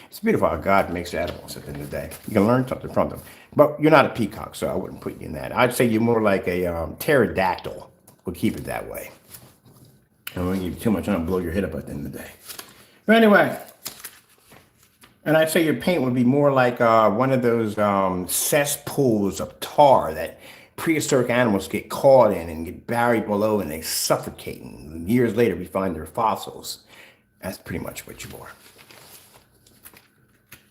It's beautiful how God makes animals at the end of the day. You can learn something from them. But you're not a peacock, so I wouldn't put you in that. I'd say you're more like a pterodactyl. We'll keep it that way. I don't want to give you too much. I don't blow your head up at the end of the day. But anyway, and I'd say your paint would be more like one of those cesspools of tar that prehistoric animals get caught in and get buried below and they suffocate. And years later, we find their fossils. That's pretty much what you are.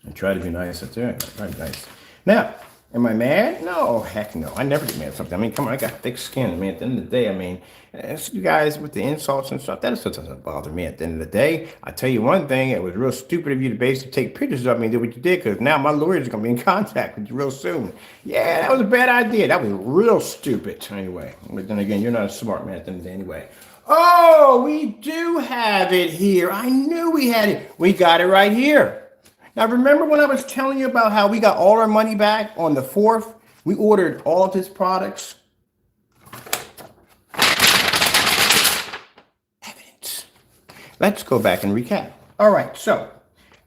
I try to be nice. That's right. Try to be nice. Now, am I mad? No, heck no. I never get mad at something. I mean, come on, I got thick skin. I mean, at the end of the day, I mean, you guys with the insults and stuff, that doesn't bother me at the end of the day. I tell you one thing, it was real stupid of you to basically take pictures of me and do what you did, because now my lawyers are going to be in contact with you real soon. Yeah, that was a bad idea. That was real stupid. Anyway, but then again, you're not a smart man at the end of the day anyway. Oh, we do have it here. I knew we had it. We got it right here. Now, remember when I was telling you about how we got all our money back on the 4th? We ordered all of his products. Evidence. Let's go back and recap. All right, so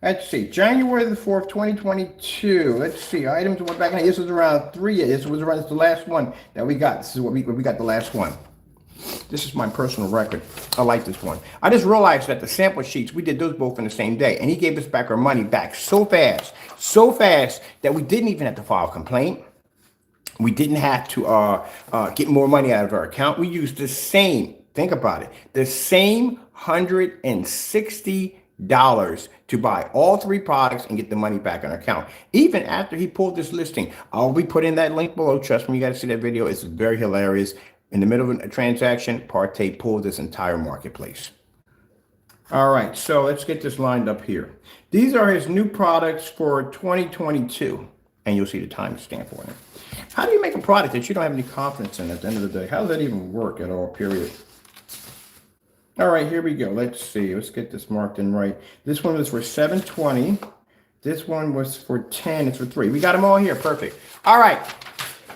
let's see. January the 4th, 2022. Let's see. Items went back. This was around 3. This was around the last one that we got. This is what we got the last one. This is my personal record. I like this one. I just realized that the sample sheets, we did those both in the same day. And he gave us back our money back so fast that we didn't even have to file a complaint. We didn't have to get more money out of our account. We used the same, think about it, the same $160 to buy all 3 products and get the money back on our account. Even after he pulled this listing, I'll be putting that link below. Trust me, you got to see that video. It's very hilarious. In the middle of a transaction, PARTAY pulled this entire marketplace. All right, so let's get this lined up here. These are his new products for 2022, and you'll see the timestamp on it. How do you make a product that you don't have any confidence in at the end of the day? How does that even work at all, period? All right, here we go. Let's see. Let's get this marked in right. This one was for 720. This one was for 10. It's for 3. We got them all here. Perfect. All right.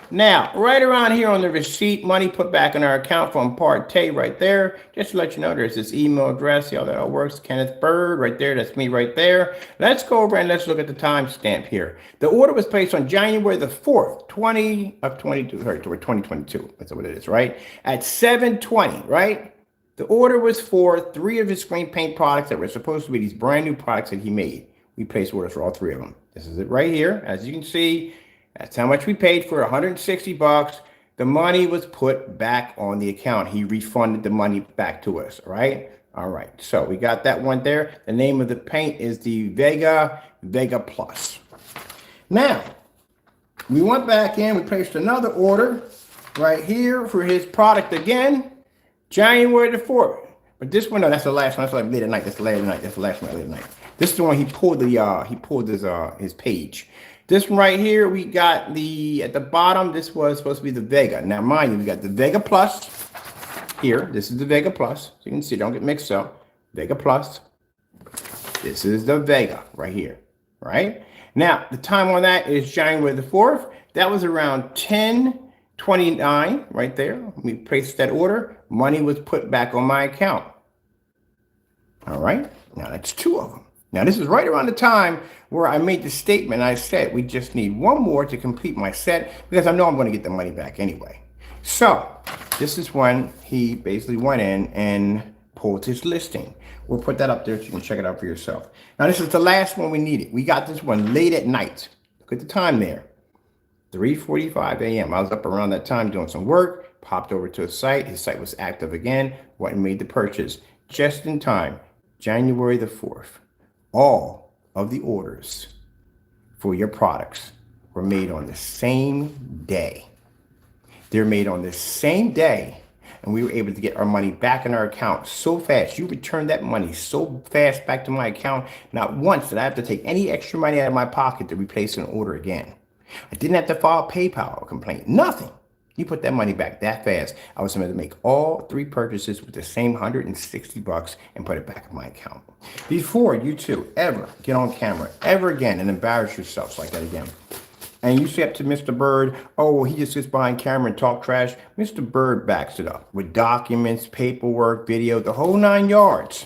Now, right around here on the receipt, money put back in our account from PARTAY right there. Just to let you know, there's this email address. See how that all works? Kenneth Bird right there. That's me right there. Let's go over and let's look at the timestamp here. The order was placed on January the 4th, 2022. That's what it is, right? At 7:20, right? The order was for 3 of his screen paint products that were supposed to be these brand new products that he made. We placed orders for all 3 of them. This is it right here. As you can see, that's how much we paid for, $160. The money was put back on the account. He refunded the money back to us, all right? All right, so we got that one there. The name of the paint is the Vega Plus. Now, we went back in, we placed another order right here for his product again, January the 4th. But this one, no, that's the last one. That's like late at night. That's the last night. That's the last one late at night. This is the one he pulled his page. This one right here, we got at the bottom, this was supposed to be the Vega. Now, mind you, we got the Vega Plus here. This is the Vega Plus. So you can see, don't get mixed up. Vega Plus. This is the Vega right here, right? Now, the time on that is January the 4th. That was around 10:29 right there. We placed that order. Money was put back on my account. All right. Now, that's 2 of them. Now, this is right around the time where I made the statement. I said, we just need 1 more to complete my set because I know I'm going to get the money back anyway. So this is when he basically went in and pulled his listing. We'll put that up there so you can check it out for yourself. Now, this is the last one we needed. We got this one late at night. Look at the time there. 3:45 a.m. I was up around that time doing some work, popped over to his site. His site was active again. Went and made the purchase just in time, January the 4th. All of the orders for your products were made on the same day. They're made on the same day, and we were able to get our money back in our account so fast. You returned that money so fast back to my account. Not once did I have to take any extra money out of my pocket to replace an order again. I didn't have to file PayPal or complaint. Nothing. You put that money back that fast. I was able to make all 3 purchases with the same $160 and put it back in my account. Before you two ever get on camera ever again and embarrass yourselves like that again, and you say up to Mr. Bird, oh, well, he just sits behind camera and talk trash. Mr. Bird backs it up with documents, paperwork, video, the whole 9 yards.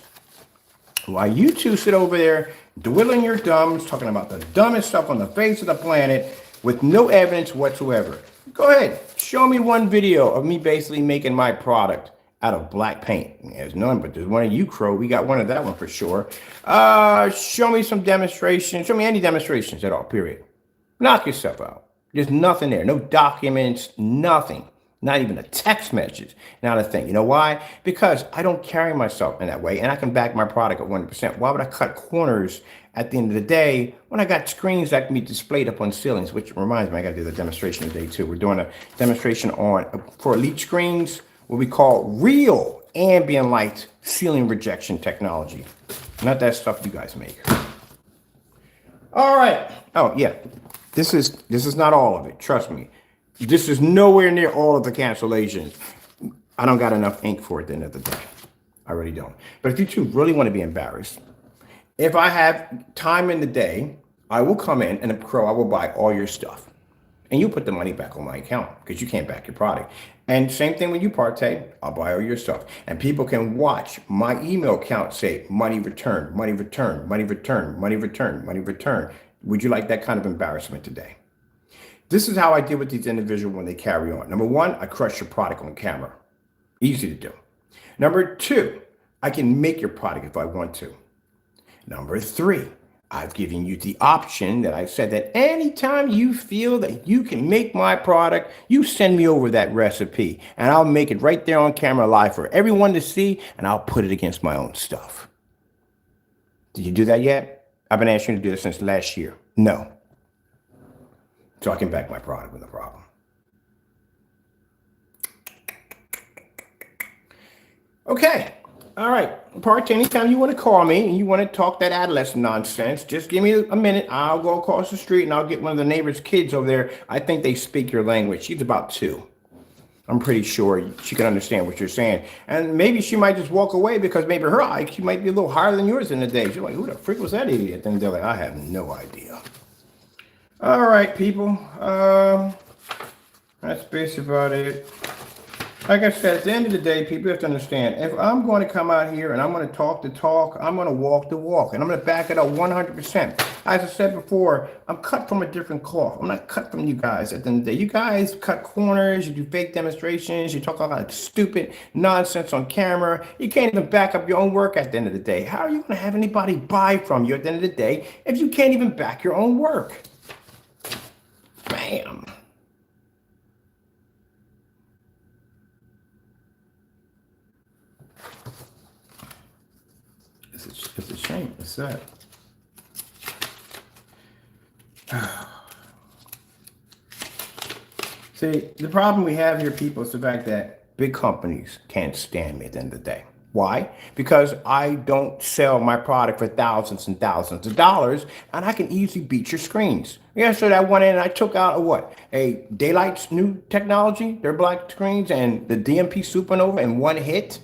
While you two sit over there dwindling your thumbs, talking about the dumbest stuff on the face of the planet with no evidence whatsoever. Go ahead, show me 1 video of me basically making my product out of black paint. There's none, but there's one of you, Crow. We got one of that one for sure. Show me some demonstrations. Show me any demonstrations at all, period. Knock yourself out. There's nothing there. No documents, nothing. Not even a text message. Not a thing. You know why? Because I don't carry myself in that way, and I can back my product at 100%. Why would I cut corners at the end of the day when I got screens that can be displayed up on ceilings? Which reminds me, I got to do the demonstration today too. We're doing a demonstration for elite screens, what we call real ambient light ceiling rejection technology. Not that stuff you guys make. All right. Oh yeah, this is not all of it. Trust me. This is nowhere near all of the cancellations. I don't got enough ink for it at the end of the day. I really don't. But if you two really want to be embarrassed, if I have time in the day, I will come in and Crow, I will buy all your stuff. And you put the money back on my account because you can't back your product. And same thing when you PARTAY, I'll buy all your stuff. And people can watch my email account say money returned, money returned, money returned, money returned, money returned. Would you like that kind of embarrassment today? This is how I deal with these individuals when they carry on. Number 1, I crush your product on camera. Easy to do. Number 2, I can make your product if I want to. Number 3, I've given you the option that I said that anytime you feel that you can make my product, you send me over that recipe and I'll make it right there on camera live for everyone to see, and I'll put it against my own stuff. Did you do that yet? I've been asking you to do this since last year. No. So I can back my product with a problem. Okay. All right. Partay, anytime you want to call me and you want to talk that adolescent nonsense, just give me a minute. I'll go across the street and I'll get one of the neighbor's kids over there. I think they speak your language. She's about 2. I'm pretty sure she can understand what you're saying. And maybe she might just walk away because maybe her IQ might be a little higher than yours in the day. She's like, who the frick was that idiot? And they're like, I have no idea. All right, people. That's basically about it. Like I said, at the end of the day, people have to understand, if I'm going to come out here and I'm going to talk the talk, I'm going to walk the walk, and I'm going to back it up 100%. As I said before, I'm cut from a different cloth. I'm not cut from you guys at the end of the day. You guys cut corners, you do fake demonstrations, you talk all that stupid nonsense on camera. You can't even back up your own work at the end of the day. How are you going to have anybody buy from you at the end of the day if you can't even back your own work? Bam. It's a shame. It's sad. See, the problem we have here, people, is the fact that big companies can't stand me at the end of the day. Why? Because I don't sell my product for thousands and thousands of dollars, and I can easily beat your screens. Yeah, so that one end, I took out a Daylight's new technology, their black screens, and the DMP Supernova in one hit.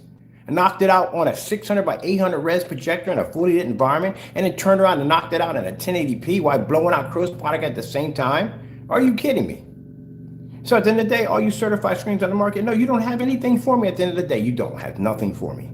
And knocked it out on a 600 by 800 res projector in a fully lit environment, and then turned around and knocked it out in a 1080p while blowing out Crow's product at the same time? Are you kidding me? So at the end of the day, all you certified screens on the market, no, you don't have anything for me at the end of the day. You don't have nothing for me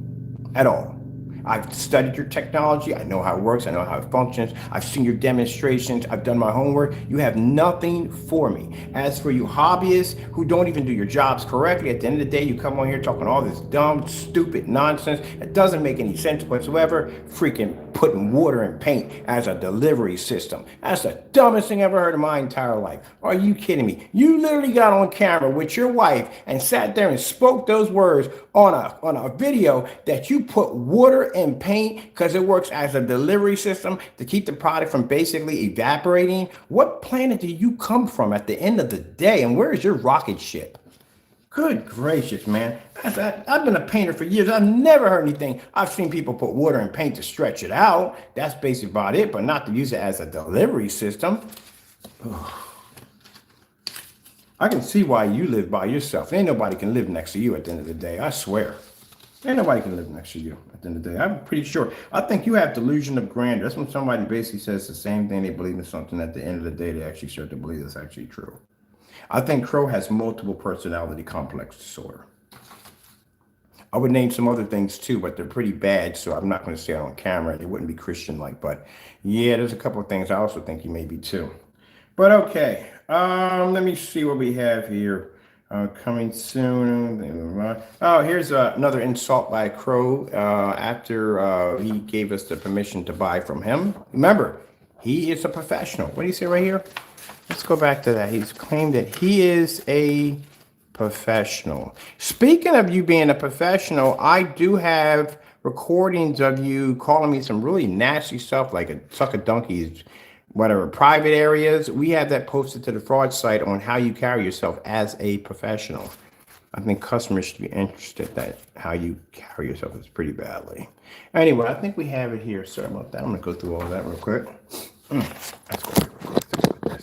at all. I've studied your technology. I know how it works. I know how it functions. I've seen your demonstrations. I've done my homework. You have nothing for me. As for you hobbyists who don't even do your jobs correctly, at the end of the day, you come on here talking all this dumb, stupid nonsense. It doesn't make any sense whatsoever. Freaking putting water and paint as a delivery system. That's the dumbest thing I ever heard in my entire life. Are you kidding me? You literally got on camera with your wife and sat there and spoke those words on a video that you put water and paint because it works as a delivery system to keep the product from basically evaporating. What planet do you come from at the end of the day? And where is your rocket ship? Good gracious, man. I've been a painter for years. I've never heard anything. I've seen people put water and paint to stretch it out. That's basically about it, but not to use it as a delivery system. I can see why you live by yourself. Ain't nobody can live next to you at the end of the day. I swear. Ain't nobody can live next to you at the end of the day. I'm pretty sure. I think you have delusion of grandeur. That's when somebody basically says the same thing. They believe in something. At the end of the day, they actually start to believe it's actually true. I think Crow has multiple personality complex disorder. I would name some other things too, but they're pretty bad, so I'm not going to say it on camera. It wouldn't be Christian-like, but yeah, there's a couple of things I also think you may be too. But okay, let me see what we have here. Coming soon. Oh, here's another insult by Crow after he gave us the permission to buy from him. Remember, he is a professional. What do you say right here? Let's go back to that. He's claimed that he is a professional. Speaking of you being a professional, I do have recordings of you calling me some really nasty stuff like a suck a donkey's whatever private areas. We have that posted to the fraud site on how you carry yourself as a professional. I think customers should be interested that how you carry yourself is pretty badly. Anyway, I think we have it here. Sorry about that. I'm gonna go through all that real quick. Let's go real quick.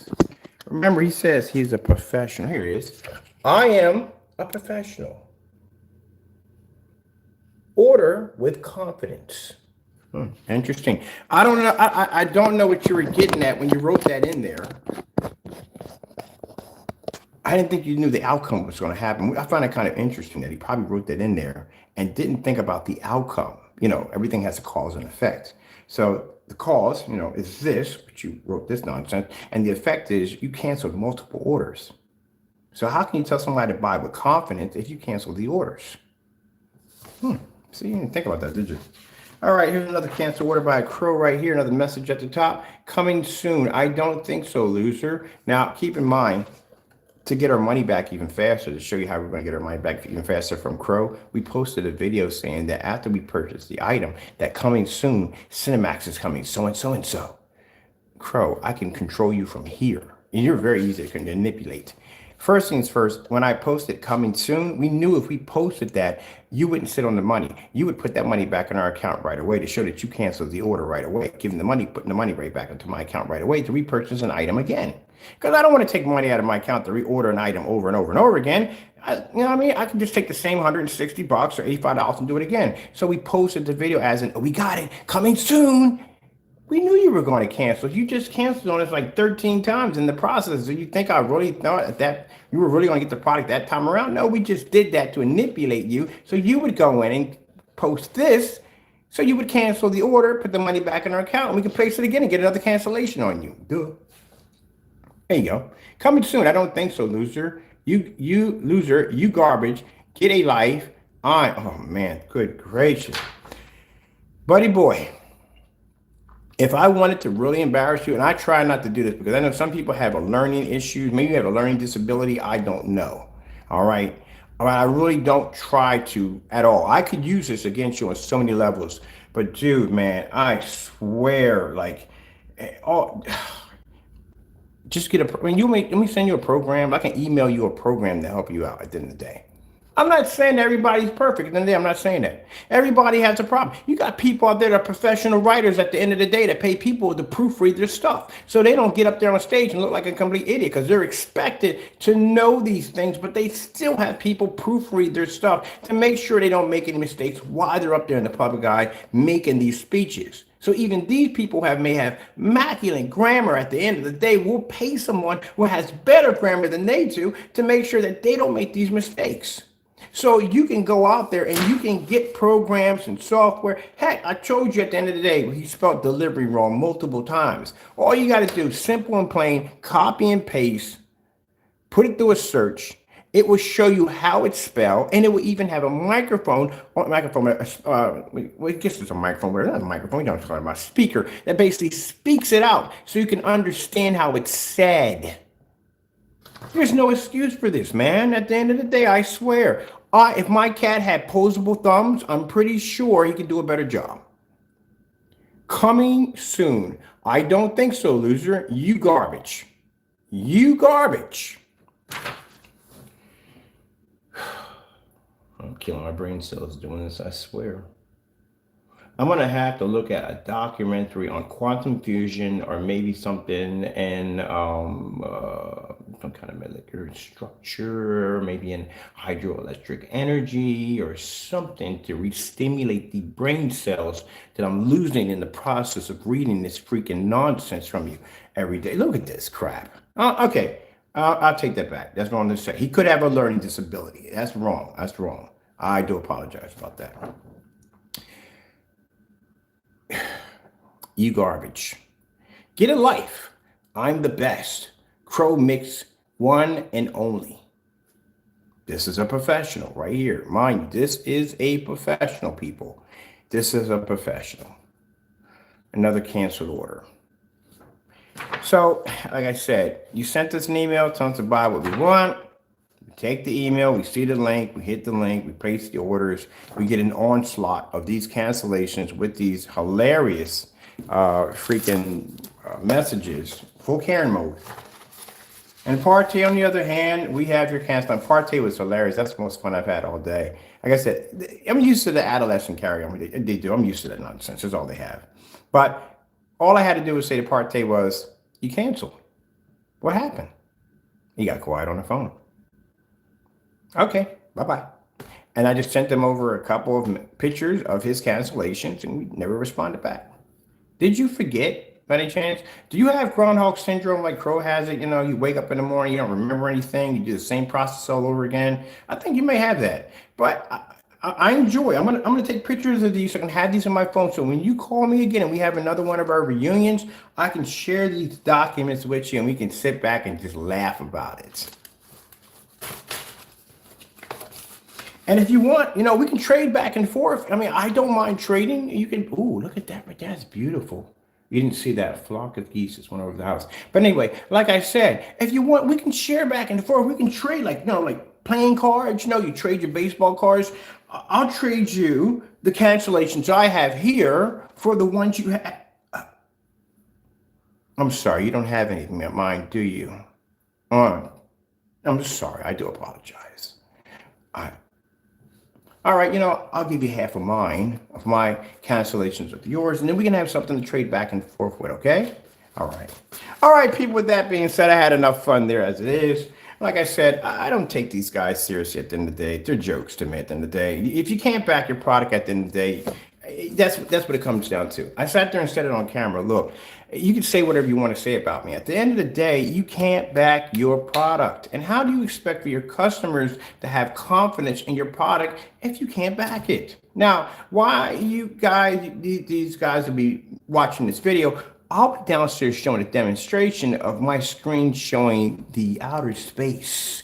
Remember, he says he's a professional. Here he is. I am a professional. Order with confidence. Interesting. I don't know. I don't know what you were getting at when you wrote that in there. I didn't think you knew the outcome was going to happen. I find it kind of interesting that he probably wrote that in there and didn't think about the outcome. You know, everything has a cause and effect. So the cause, you know, is this, but you wrote this nonsense. And the effect is you canceled multiple orders. So how can you tell somebody to buy with confidence if you cancel the orders? See, you didn't think about that, did you? All right, here's another cancel order by a Crow right here. Another message at the top. Coming soon. I don't think so, loser. Now, keep in mind, to get our money back even faster, to show you how we're going to get our money back even faster from Crow, we posted a video saying that after we purchase the item, that coming soon, Cinemax is coming, so and so and so. Crow, I can control you from here. And you're very easy to manipulate. First things first, when I posted coming soon, we knew if we posted that, you wouldn't sit on the money. You would put that money back in our account right away to show that you canceled the order right away, giving the money, putting the money right back into my account right away to repurchase an item again. Because I don't want to take money out of my account to reorder an item over and over and over again. You know what I mean? I can just take the same $160 or $85 and do it again. So we posted the video as in, we got it, coming soon. We knew you were going to cancel. You just canceled on us like 13 times in the process. So you think I really thought that you were really going to get the product that time around? No, we just did that to manipulate you. So you would go in and post this. So you would cancel the order, put the money back in our account, and we could place it again and get another cancellation on you. Duh. There you go. Coming soon. I don't think so, loser. You loser. You garbage. Get a life. Oh, man. Good gracious. Buddy boy. If I wanted to really embarrass you, and I try not to do this because I know some people have a learning issue, maybe you have a learning disability, I don't know. All right. I really don't try to at all. I could use this against you on so many levels, but dude, man, I swear, like, just get a, when you make, let me send you a program. I can email you a program to help you out at the end of the day. I'm not saying that everybody's perfect. At the end of the day, I'm not saying that. Everybody has a problem. You got people out there that are professional writers at the end of the day that pay people to proofread their stuff. So they don't get up there on stage and look like a complete idiot because they're expected to know these things, but they still have people proofread their stuff to make sure they don't make any mistakes while they're up there in the public eye making these speeches. So even these people may have immaculate grammar. At the end of the day, we'll pay someone who has better grammar than they do to make sure that they don't make these mistakes. So you can go out there and you can get programs and software. Heck, I told you at the end of the day, he spelled delivery wrong multiple times. All you got to do, simple and plain, copy and paste, put it through a search. It will show you how it's spelled, and it will even have a microphone, well, I guess it's a microphone, but it's not a microphone, you're talking about a speaker that basically speaks it out so you can understand how it's said. There's no excuse for this, man. At the end of the day, I swear, if my cat had posable thumbs, I'm pretty sure he could do a better job. Coming soon. I don't think so, loser. You garbage. You garbage. I'm killing my brain cells doing this, I swear. I'm going to have to look at a documentary on quantum fusion or maybe something in some kind of molecular structure, maybe in hydroelectric energy or something to re-stimulate the brain cells that I'm losing in the process of reading this freaking nonsense from you every day. Look at this crap. Okay, I'll take that back. That's wrong to say. He could have a learning disability. That's wrong. That's wrong. I do apologize about that. You garbage. Get a life. I'm the best. Crow Mix, one and only. This is a professional right here. Mind you, this is a professional, people. This is a professional. Another canceled order. So, like I said, you sent us an email telling us to buy what we want. We take the email, we see the link, we hit the link, we place the orders. We get an onslaught of these cancellations with these hilarious messages, full Karen mode. And PARTAY, on the other hand, we have your cancel. PARTAY was hilarious. That's the most fun I've had all day. Like I said, I'm used to the adolescent carry-on. They do. I'm used to that nonsense. That's all they have. But all I had to do was say to PARTAY was, you canceled. What happened? He got quiet on the phone. Okay, bye-bye. And I just sent them over a couple of pictures of his cancellations, and we never responded back. Did you forget, by any chance? Do you have Groundhog Syndrome like Crow has it? You know, you wake up in the morning, you don't remember anything, you do the same process all over again. I think you may have that. But I enjoy. I'm gonna take pictures of these so I can have these on my phone. So when you call me again and we have another one of our reunions, I can share these documents with you and we can sit back and just laugh about it. And if you want, you know, we can trade back and forth. I mean, I don't mind trading. You can, ooh, look at that, but that's beautiful. You didn't see that flock of geese that went over the house. But anyway, like I said, if you want, we can share back and forth. We can trade, like, like playing cards. You trade your baseball cards. I'll trade you the cancellations I have here for the ones you have. I'm sorry, you don't have anything at mine, do you? I'm sorry, I do apologize. All right, I'll give you half of mine, of my cancellations with yours, and then we can have something to trade back and forth with, okay? All right. All right, people, with that being said, I had enough fun there as it is. Like I said, I don't take these guys seriously at the end of the day. They're jokes to me at the end of the day. If you can't back your product at the end of the day, that's what it comes down to. I sat there and said it on camera. Look, you can say whatever you want to say about me. At the end of the day, you can't back your product. And how do you expect for your customers to have confidence in your product if you can't back it? Now, why you guys, these guys will be watching this video, I'll be downstairs showing a demonstration of my screen showing the outer space.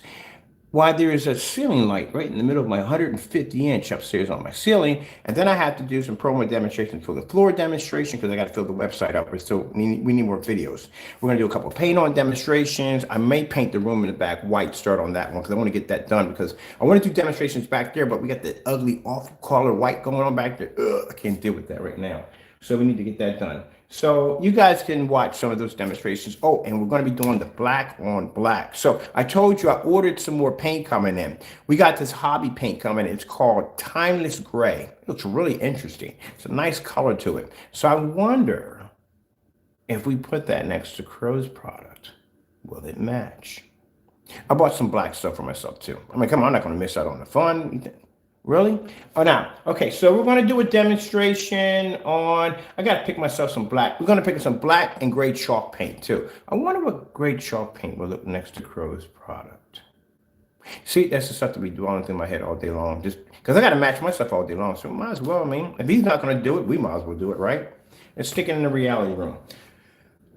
Why there is a ceiling light right in the middle of my 150-inch upstairs on my ceiling, and then I have to do some promo demonstrations for the floor demonstration because I got to fill the website up. So we need more videos. We're gonna do a couple of paint on demonstrations. I may paint the room in the back white. Start on that one because I want to get that done because I want to do demonstrations back there, but we got the ugly, awful color white going on back there. I can't deal with that right now. So we need to get that done. So you guys can watch some of those demonstrations. Oh, and we're going to be doing the black on black. So I told you I ordered some more paint coming in. We got this hobby paint coming in. It's called Timeless Gray. It looks really interesting. It's a nice color to it. So I wonder if we put that next to Crow's product, will it match? I bought some black stuff for myself too. I mean, come on, I'm not going to miss out on the fun. Really? Oh, now, okay, so we're going to do a demonstration on, I got to pick myself some black. We're going to pick some black and gray chalk paint, too. I wonder what gray chalk paint will look next to Crow's product. See, that's the stuff to be dwelling through my head all day long, just because I got to match myself all day long, so might as well, I mean, if he's not going to do it, we might as well do it, right? Let's stick it in the reality room.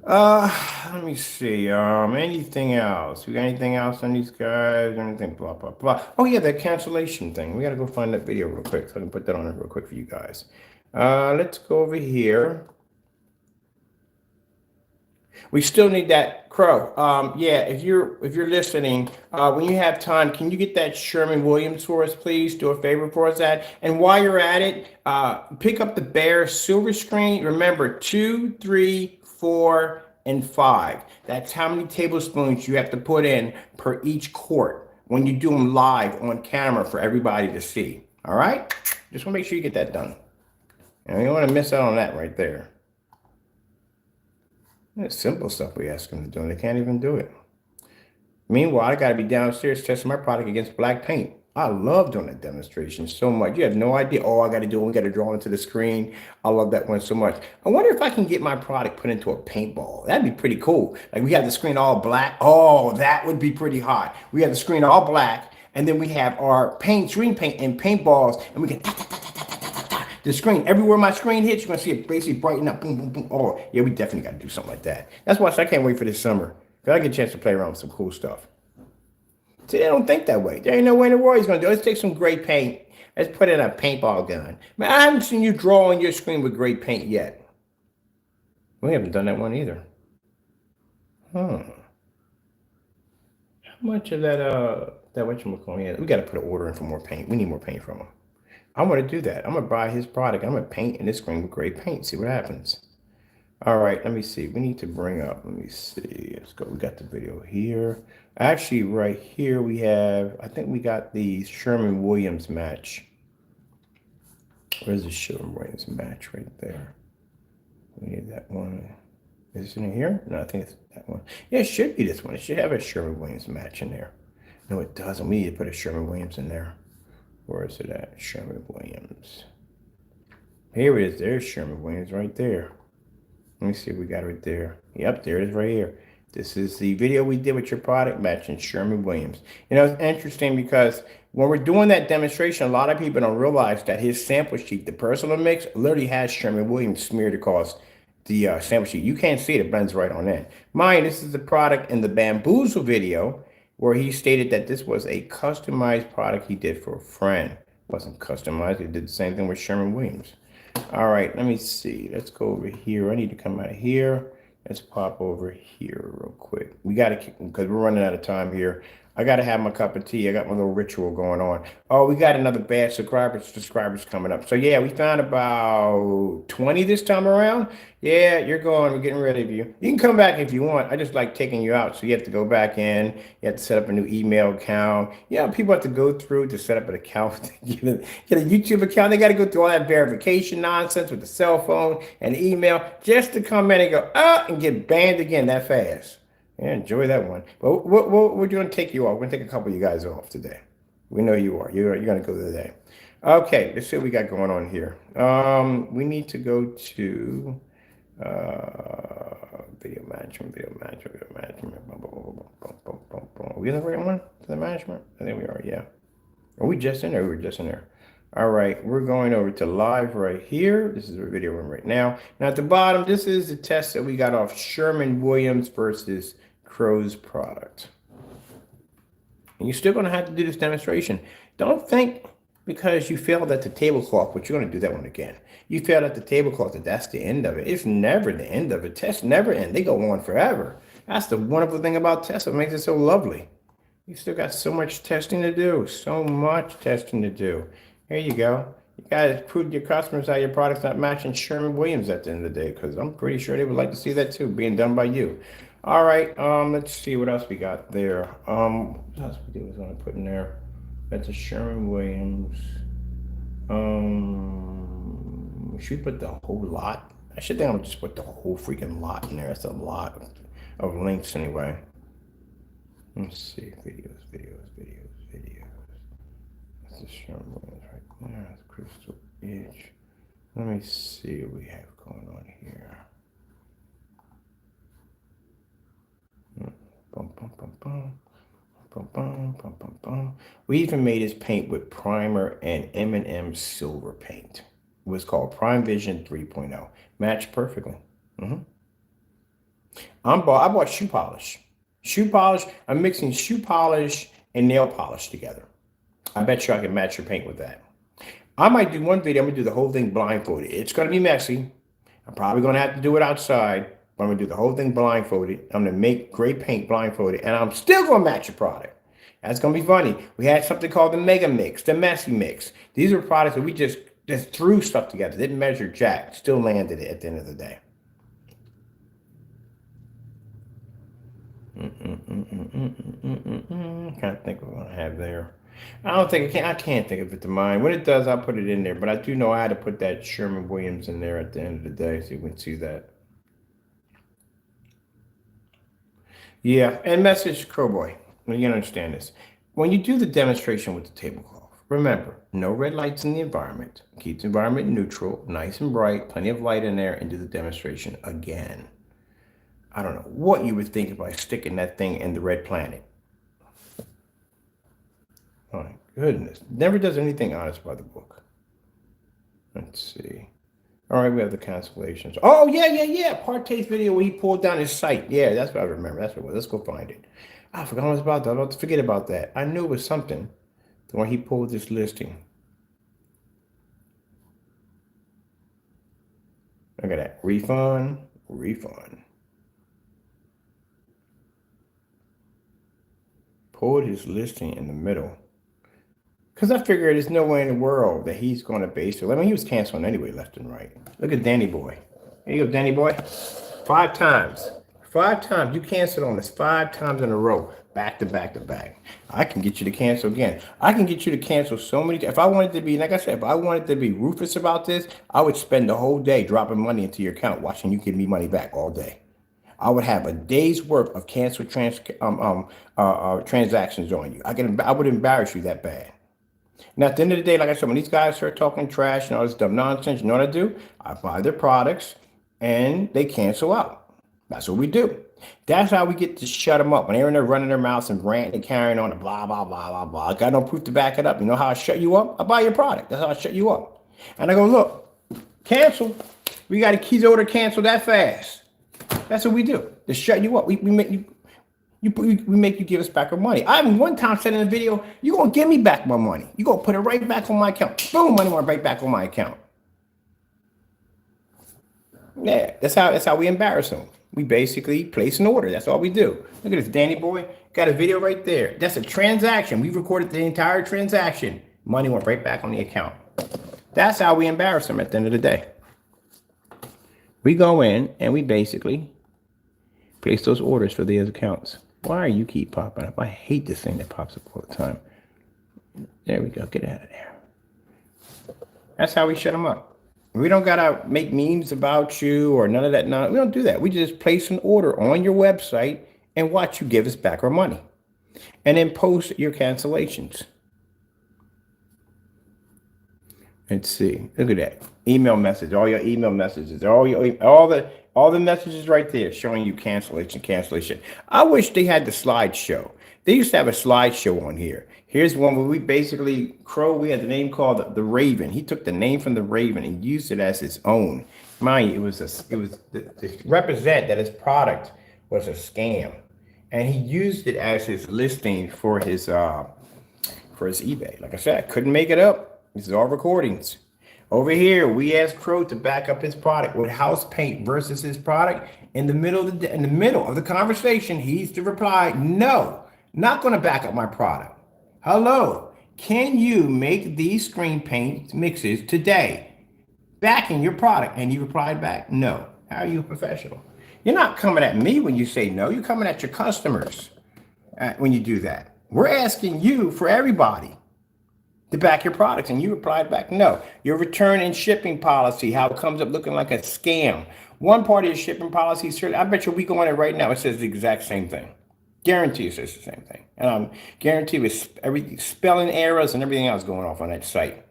Let me see. Anything else? We got anything else on these guys? Anything? Blah blah blah. Oh yeah, that cancellation thing. We gotta go find that video real quick so I can put that on it real quick for you guys. Let's go over here. We still need that Crow. Yeah, if you're listening, when you have time, can you get that Sherman Williams for us, please? Do a favor for us, that. And while you're at it, pick up the Bear silver screen. Remember, 2, 3, 4, and 5. That's how many tablespoons you have to put in per each quart when you do them live on camera for everybody to see. All right? Just want to make sure you get that done. And you don't want to miss out on that right there. It's simple stuff we ask them to do, and they can't even do it. Meanwhile, I got to be downstairs testing my product against black paint. I love doing that demonstration so much. You have no idea. Oh, I got to do it. We got to draw into the screen. I love that one so much. I wonder if I can get my product put into a paintball. That'd be pretty cool. Like we have the screen all black. Oh, that would be pretty hot. We have the screen all black, and then we have our screen paint and paintballs, and we can the screen. Everywhere my screen hits, you're going to see it basically brighten up. Boom, boom, boom. Oh, yeah, we definitely got to do something like that. That's why I can't wait for this summer because I get a chance to play around with some cool stuff. See, they don't think that way. There ain't no way in the world he's going to do it. Let's take some gray paint. Let's put it in a paintball gun. Man, I haven't seen you draw on your screen with gray paint yet. We haven't done that one either. How much of that whatchamacallit? Yeah, we got to put an order in for more paint. We need more paint from him. I'm going to do that. I'm going to buy his product. I'm going to paint in this screen with gray paint. See what happens. All right, let me see. We need to bring up, let me see. Let's go. We got the video here. Actually, right here we have, I think we got the Sherman Williams match. Where's the Sherman Williams match right there? We need that one. Is it in here? No, I think it's that one. Yeah, it should be this one. It should have a Sherman Williams match in there. No, it doesn't. We need to put a Sherman Williams in there. Where is it at? Sherman Williams. Here it is. There's Sherman Williams right there. Let me see if we got it right there. Yep, there it is right here. This is the video we did with your product matching Sherman Williams. You know, it's interesting because when we're doing that demonstration, a lot of people don't realize that his sample sheet, the personal mix, literally has Sherman Williams smeared across the sample sheet. You can't see it. It blends right on in. Mine, this is the product in the Bamboozle video where he stated that this was a customized product he did for a friend. It wasn't customized. He did the same thing with Sherman Williams. All right, let me see. Let's go over here. I need to come out of here. Let's pop over here real quick. We got to, because we're running out of time here. I got to have my cup of tea. I got my little ritual going on. Oh, we got another bad subscribers coming up. So yeah, we found about 20 this time around. Yeah, you're going. We're getting rid of you. You can come back if you want. I just like taking you out. So you have to go back in. You have to set up a new email account. Yeah, people have to go through to set up an account. Get a YouTube account. They got to go through all that verification nonsense with the cell phone and email just to come in and go, and get banned again that fast. Yeah, enjoy that one. But we're going to take you off. We're going to take a couple of you guys off today. We know you are. You're going to go today. Okay, let's see what we got going on here. We need to go to video management. Are we in the right one? The management? I think we are, yeah. Are we just in there? We were just in there. All right, we're going over to live right here. This is our video room right now. Now at the bottom, this is the test that we got off Sherman Williams versus Crow's product. And you're still going to have to do this demonstration. Don't think because you failed at the tablecloth, but you're going to do that one again. You failed at the tablecloth, and that's the end of it. It's never the end of it. Tests never end. They go on forever. That's the wonderful thing about tests. What makes it so lovely. You still got so much testing to do. So much testing to do. Here you go. You got to prove to your customers how your product's not matching Sherman Williams at the end of the day, because I'm pretty sure they would like to see that too, being done by you. All right, let's see what else we got there. What else we was going to put in there? That's a Sherman Williams. Should we put the whole lot? I should think I'm just put the whole freaking lot in there. That's a lot of links anyway. Let's see, videos. That's a Sherman Williams right there. That's Crystal Beach. Let me see what we have going on here. We even made his paint with primer and M&M silver paint. It was called Prime Vision 3.0. Matched perfectly. I bought shoe polish. I'm mixing shoe polish and nail polish together. I bet you I can match your paint with that. I might do one video. I'm going to do the whole thing blindfolded. It's going to be messy. I'm probably going to have to do it outside. I'm going to do the whole thing blindfolded. I'm going to make great paint blindfolded, and I'm still going to match your product. That's going to be funny. We had something called the Mega Mix, the Messy Mix. These are products that we just threw stuff together. Didn't measure jack. Still landed it at the end of the day. Can't think of what I have there. I can't think of it to mind. When it does, I'll put it in there. But I do know I had to put that Sherman Williams in there at the end of the day, so you can see that. Yeah, and message Crowboy. You understand this. When you do the demonstration with the tablecloth, remember, no red lights in the environment. Keep the environment neutral, nice and bright, plenty of light in there, and do the demonstration again. I don't know what you would think by sticking that thing in the red planet. Oh my goodness. Never does anything honest by the book. Let's see. All right, we have the cancellations. Oh, yeah. PARTAY's video where he pulled down his site. Yeah, that's what I remember. That's what it was. Let's go find it. I forgot what it was about that. I was about to forget about that. I knew it was something. The one he pulled this listing. Look at that. Refund. Pulled his listing in the middle. Because I figured there's no way in the world that he's going to base it. I mean, he was canceling anyway, left and right. Look at Danny Boy. Here you go, Danny Boy. 5 times. 5 times. You canceled on us 5 times in a row. Back to back to back. I can get you to cancel again. I can get you to cancel so many. If I wanted to be, like I said, if I wanted to be ruthless about this, I would spend the whole day dropping money into your account, watching you give me money back all day. I would have a day's worth of canceled transactions on you. I would embarrass you that bad. Now, at the end of the day, like I said, when these guys start talking trash and all this dumb nonsense, you know what I do? I buy their products and they cancel out. That's what we do. That's how we get to shut them up. When they're in there running their mouths and ranting and carrying on and blah, blah, blah, blah, blah. I got no proof to back it up. You know how I shut you up? I buy your product. That's how I shut you up. And I go, look, cancel. We got a keys order cancel that fast. That's what we do. To shut you up. We make you give us back our money. I even one time said in a video, you're going to give me back my money. You're going to put it right back on my account. Boom, money went right back on my account. Yeah, that's how we embarrass them. We basically place an order. That's all we do. Look at this, Danny boy. Got a video right there. That's a transaction. We recorded the entire transaction. Money went right back on the account. That's how we embarrass them at the end of the day. We go in and we basically place those orders for these accounts. Why are you keep popping up? I hate this thing that pops up all the time. There we go. Get out of there. That's how we shut them up. We don't gotta make memes about you or none of that. No, we don't do that. We just place an order on your website and watch you give us back our money, and then post your cancellations. Let's see. Look at that email message. All your email messages. All the messages right there showing you cancellation. I wish they had the slideshow. They used to have a slideshow on here. Here's one where we basically, we had the name called the Raven. He took the name from the Raven and used it as his own. Mind you, it was to represent that his product was a scam. And he used it as his listing for his eBay. Like I said, I couldn't make it up. This is all recordings. Over here, we asked Crow to back up his product with house paint versus his product. In the middle of the conversation, he's to reply, no, not going to back up my product. Hello, can you make these screen paint mixes today? Backing your product. And you replied back, no. How are you a professional? You're not coming at me when you say no. You're coming at your customers when you do that. We're asking you for everybody to back your products, and you replied back, no. Your return and shipping policy, how it comes up looking like a scam. One part of your shipping policy, sir, I bet you we go on it right now. It says the exact same thing. Guarantee it says the same thing. And I'm guaranteed with every spelling errors and everything else going off on that site.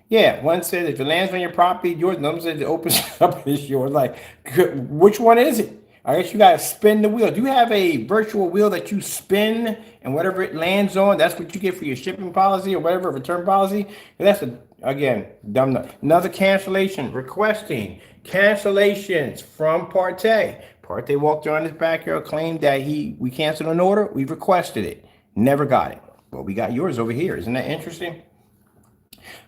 Yeah, one says if it lands on your property, yours. Another says it opens up, it's yours. Like, which one is it? I guess you got to spin the wheel. Do you have a virtual wheel that you spin and whatever it lands on, that's what you get for your shipping policy or whatever, return policy? And that's, again, dumb. Another cancellation, requesting cancellations from PARTAY. PARTAY walked around his backyard, claimed that we canceled an order. We requested it. Never got it. Well, we got yours over here. Isn't that interesting?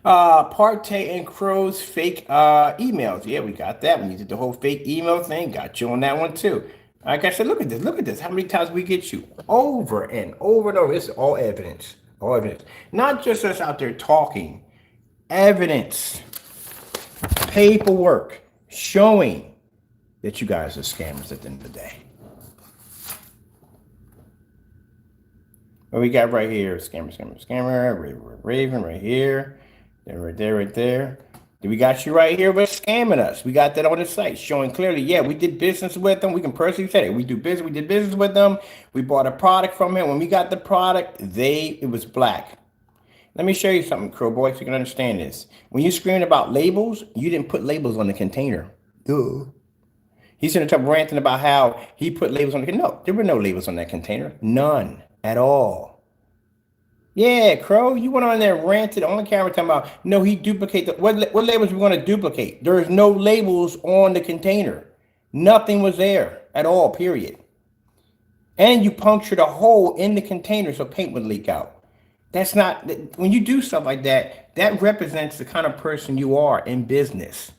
PARTAY and Crow's fake emails. Yeah, we got that. We did the whole fake email thing. Got you on that one too. Like I said, look at this. How many times we get you over and over and over. This is all evidence. All evidence. Not just us out there talking. Evidence. Paperwork showing that you guys are scammers at the end of the day. What we got right here? Scammer. Raven right here. Right there. We got you right here, but scamming us. We got that on the site showing clearly, yeah, we did business with them. We can personally say it. We did business with them. We bought a product from him. When we got the product, it was black. Let me show you something, Crow Boy, so you can understand this. When you're screaming about labels, you didn't put labels on the container. Duh. He's in the top ranting about how he put labels on the container. No, there were no labels on that container. None at all. Yeah, Crow, you went on there and ranted on camera talking about, no, he duplicated. What labels are we going to duplicate? There's no labels on the container. Nothing was there at all, period. And you punctured a hole in the container so paint would leak out. That's not, when you do stuff like that, that represents the kind of person you are in business.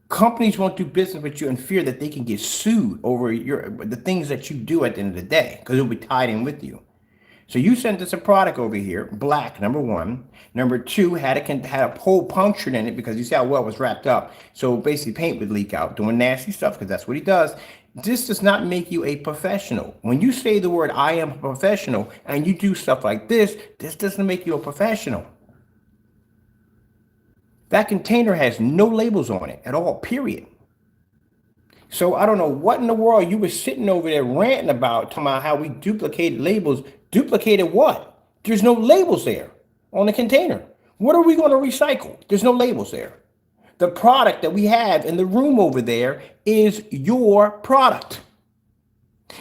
Companies won't do business with you in fear that they can get sued over the things that you do at the end of the day, because it'll be tied in with you. So you sent us a product over here, black, number one. Number two, had a hole punctured in it because you see how well it was wrapped up. So basically paint would leak out, doing nasty stuff because that's what he does. This does not make you a professional. When you say the word, I am a professional, and you do stuff like this doesn't make you a professional. That container has no labels on it at all, period. So I don't know what in the world you were sitting over there ranting about, talking about how we duplicated labels. Duplicated what? There's no labels there on the container. What are we going to recycle? There's no labels there. The product that we have in the room over there is your product.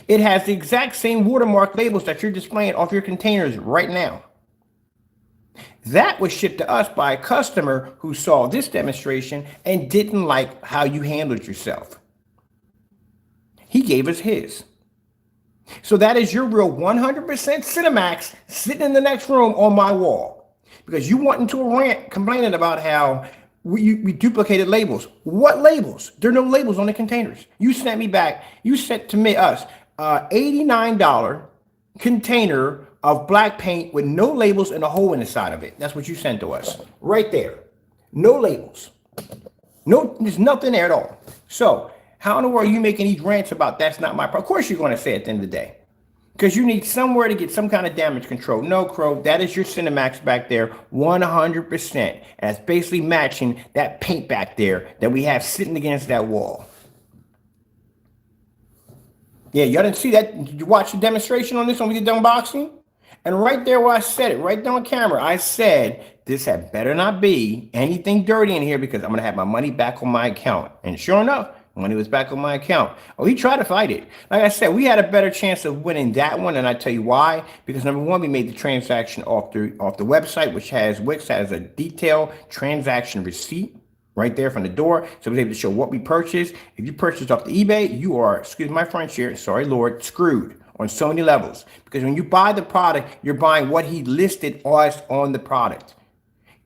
It has the exact same watermark labels that you're displaying off your containers right now. That was shipped to us by a customer who saw this demonstration and didn't like how you handled yourself. He gave us his. So that is your real 100% Cinemax sitting in the next room on my wall. Because you went into a rant complaining about how we duplicated labels. What labels? There are no labels on the containers. You sent me back. You sent to me us $89 container of black paint with no labels and a hole in the side of it. That's what you sent to us right there. No labels. No, there's nothing there at all. So how in the world are you making these rants about that's not my problem? Of course you're going to say at the end of the day. Because you need somewhere to get some kind of damage control. No, Crow, that is your Cinemax back there, 100%. And that's basically matching that paint back there that we have sitting against that wall. Yeah, y'all didn't see that? Did you watch the demonstration on this when we did the unboxing? And right there where I said it, right there on camera, I said, this had better not be anything dirty in here because I'm going to have my money back on my account. And sure enough, money was back on my account. Oh, he tried to fight it. Like I said, we had a better chance of winning that one, and I tell you why. Because number one, we made the transaction off the website, which has a detailed transaction receipt right there from the door. So we was able to show what we purchased. If you purchased off the eBay, you are, excuse my French here, sorry Lord, screwed on so many levels. Because when you buy the product, you're buying what he listed us on the product.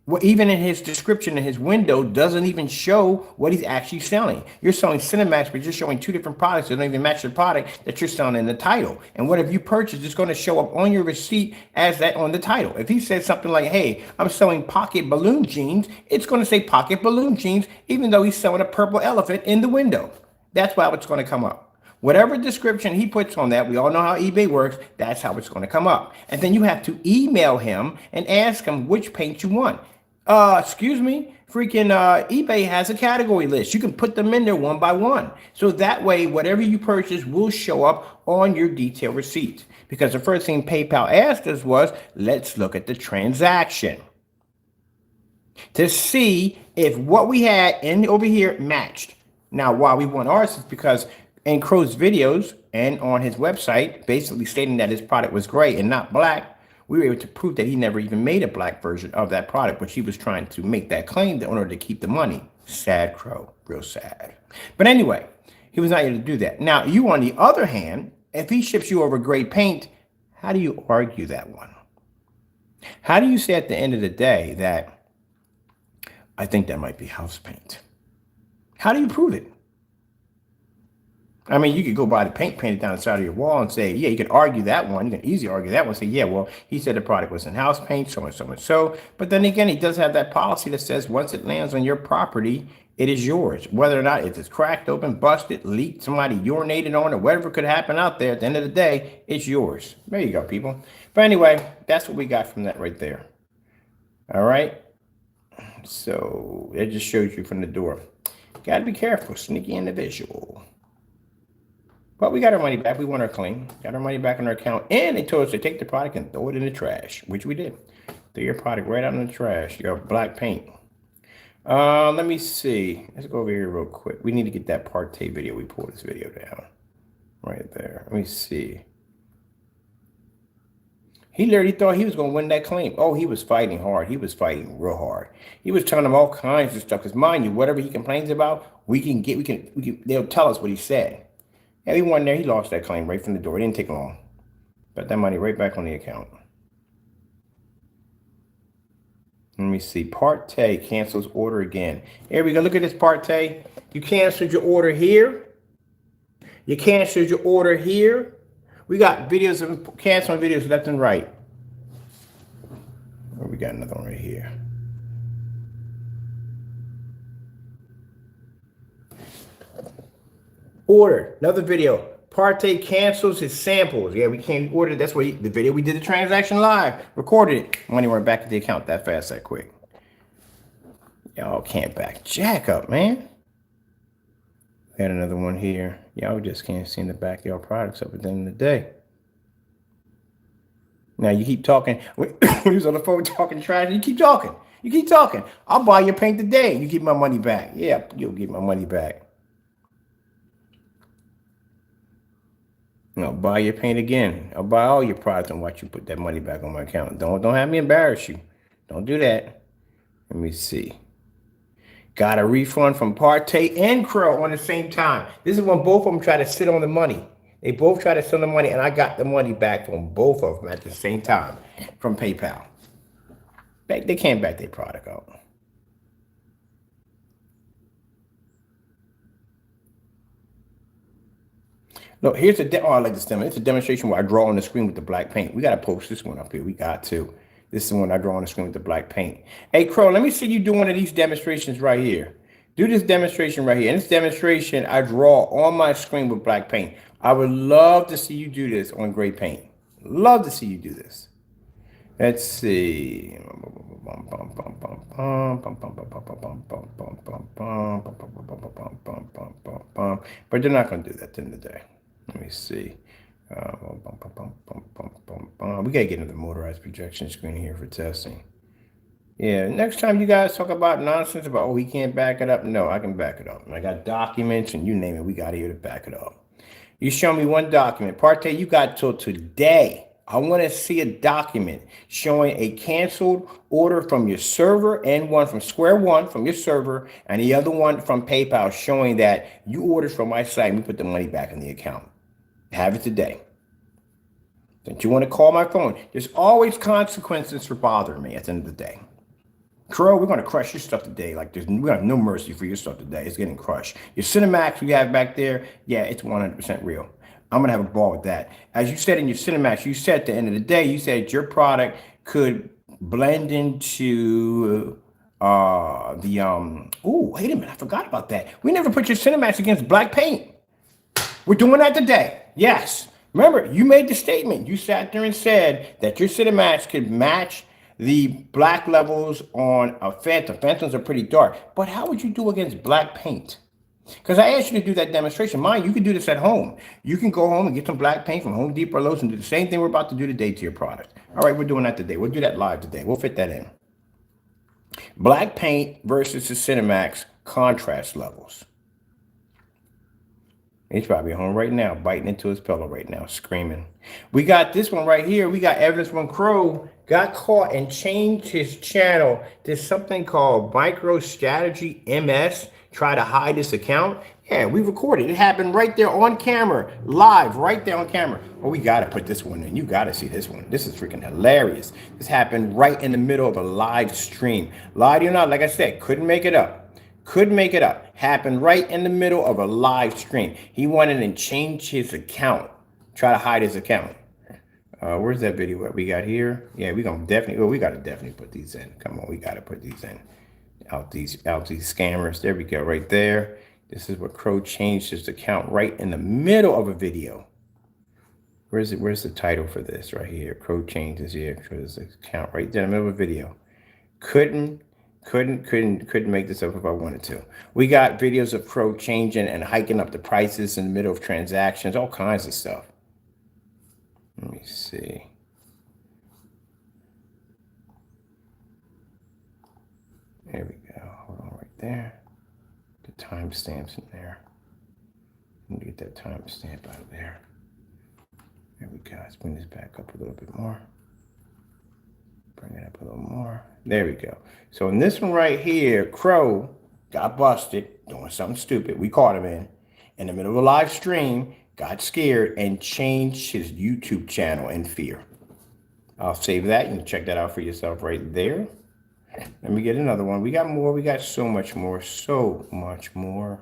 Well, even in his description in his window doesn't even show what he's actually selling. You're selling Cinemax, but you're showing two different products that don't even match the product that you're selling in the title. And whatever you purchase is going to show up on your receipt as that on the title. If he says something like, hey, I'm selling pocket balloon jeans, it's going to say pocket balloon jeans, even though he's selling a purple elephant in the window. That's why it's going to come up. Whatever description he puts on that, we all know how eBay works, that's how it's going to come up. And then you have to email him and ask him which paint you want. Excuse me, freaking eBay has a category list. You can put them in there one by one. So that way, whatever you purchase will show up on your detailed receipt. Because the first thing PayPal asked us was, let's look at the transaction to see if what we had in over here matched. Now, why we want ours is because in Crow's videos and on his website, basically stating that his product was gray and not black, we were able to prove that he never even made a black version of that product, which he was trying to make that claim in order to keep the money. Sad Crow, real sad. But anyway, he was not able to do that. Now, you on the other hand, if he ships you over gray paint, how do you argue that one? How do you say at the end of the day that I think that might be house paint? How do you prove it? I mean, you could go buy the paint painted down the side of your wall and say, yeah, you could argue that one. You can easily argue that one. Say, yeah, well, he said the product was in house paint, so and so and so. But then again, he does have that policy that says once it lands on your property, it is yours. Whether or not if it's cracked open, busted, leaked, somebody urinated on it, whatever could happen out there, at the end of the day, it's yours. There you go, people. But anyway, that's what we got from that right there. All right. So it just shows you from the door. Got to be careful, sneaky individual. But we got our money back. We want our claim. Got our money back on our account. And they told us to take the product and throw it in the trash, which we did. Throw your product right out in the trash. Your black paint. Let me see. Let's go over here real quick. We need to get that PARTAY video. We pulled this video down. Right there. Let me see. He literally thought he was going to win that claim. Oh, he was fighting hard. He was fighting real hard. He was telling them all kinds of stuff. Because mind you, whatever he complains about, they'll tell us what he said. Everyone there, he lost that claim right from the door. It didn't take long. Got that money right back on the account. Let me see. PARTAY cancels order again. Here we go. Look at this, PARTAY. You canceled your order here. You canceled your order here. We got videos of canceling videos left and right. Oh, we got another one right here. Order, another video. PARTAY cancels his samples. Yeah, we can't order. That's what the video we did the transaction live. Recorded it. Money went back to the account that fast, that quick. Y'all can't back jack up, man. Got another one here. Y'all just can't seem to back your products up at the end of the day. Now you keep talking. When he was on the phone talking trash, you keep talking. You keep talking. I'll buy your paint today. You keep my money back. Yeah, you'll get my money back. I'll buy your paint again. I'll buy all your products and watch you put that money back on my account. Don't have me embarrass you. Don't do that. Let me see. Got a refund from PARTAY and Crow on the same time. This is when both of them try to sit on the money. They both try to sell the money, and I got the money back from both of them at the same time from PayPal. They can't back their product out. Look, here's a I like this demo. It's a demonstration where I draw on the screen with the black paint. We got to post this one up here. We got to. This is the one I draw on the screen with the black paint. Hey, Crow, let me see you do one of these demonstrations right here. Do this demonstration right here. In this demonstration, I draw on my screen with black paint. I would love to see you do this on gray paint. Love to see you do this. Let's see. But they're not going to do that at the end of the day. Let me see. We got to get into the motorized projection screen here for testing. Yeah, next time you guys talk about nonsense about, oh, he can't back it up. No, I can back it up. I got documents and you name it. We got here to back it up. You show me one document. PARTAY, you got till today. I want to see a document showing a canceled order from your server and one from Square One from your server and the other one from PayPal showing that you ordered from my site and we put the money back in the account. Have it today. Don't you want to call my phone? There's always consequences for bothering me at the end of the day. Crow, we're going to crush your stuff today. Like we have no mercy for your stuff today. It's getting crushed. Your Cinemax we have back there, yeah, it's 100% real. I'm going to have a ball with that. As you said in your Cinemax, you said at the end of the day, you said your product could blend into oh, wait a minute. I forgot about that. We never put your Cinemax against black paint. We're doing that today. Yes. Remember, you made the statement. You sat there and said that your Cinemax could match the black levels on a Phantom. Phantoms are pretty dark. But how would you do against black paint? Because I asked you to do that demonstration. Mind you can do this at home. You can go home and get some black paint from Home Depot or Lowe's and do the same thing we're about to do today to your product. All right, we're doing that today. We'll do that live today. We'll fit that in. Black paint versus the Cinemax contrast levels. He's probably home right now, biting into his pillow right now, screaming. We got this one right here. We got evidence when Crow got caught and changed his channel to something called MicroStrategy MS. Try to hide this account. Yeah, we recorded. It happened right there on camera, live, right there on camera. Oh, we got to put this one in. You got to see this one. This is freaking hilarious. This happened right in the middle of a live stream. Lied or not, like I said, couldn't make it up. Couldn't make it up. Happened right in the middle of a live stream. He went in and changed his account. Try to hide his account. Where's that video what we got here? Yeah, we gonna definitely, we gotta definitely put these in. Come on, we gotta put these in. Out these scammers. There we go, right there. This is what Crow changed his account right in the middle of a video. Where's it? Where's the title for this? Right here. Crow changed his account right there in the middle of a video. Couldn't make this up if I wanted to. We got videos of Crow changing and hiking up the prices in the middle of transactions, all kinds of stuff. Let me see. There we go. Hold on right there. The timestamps in there. Let me get that timestamp out of there. There we go. Let's bring this back up a little bit more. Bring it up a little more. There we go. So in this one right here, Crow got busted doing something stupid. We caught him in the middle of a live stream, got scared, and changed his YouTube channel in fear. I'll save that. You can check that out for yourself right there. Let me get another one. We got more. We got so much more. So much more.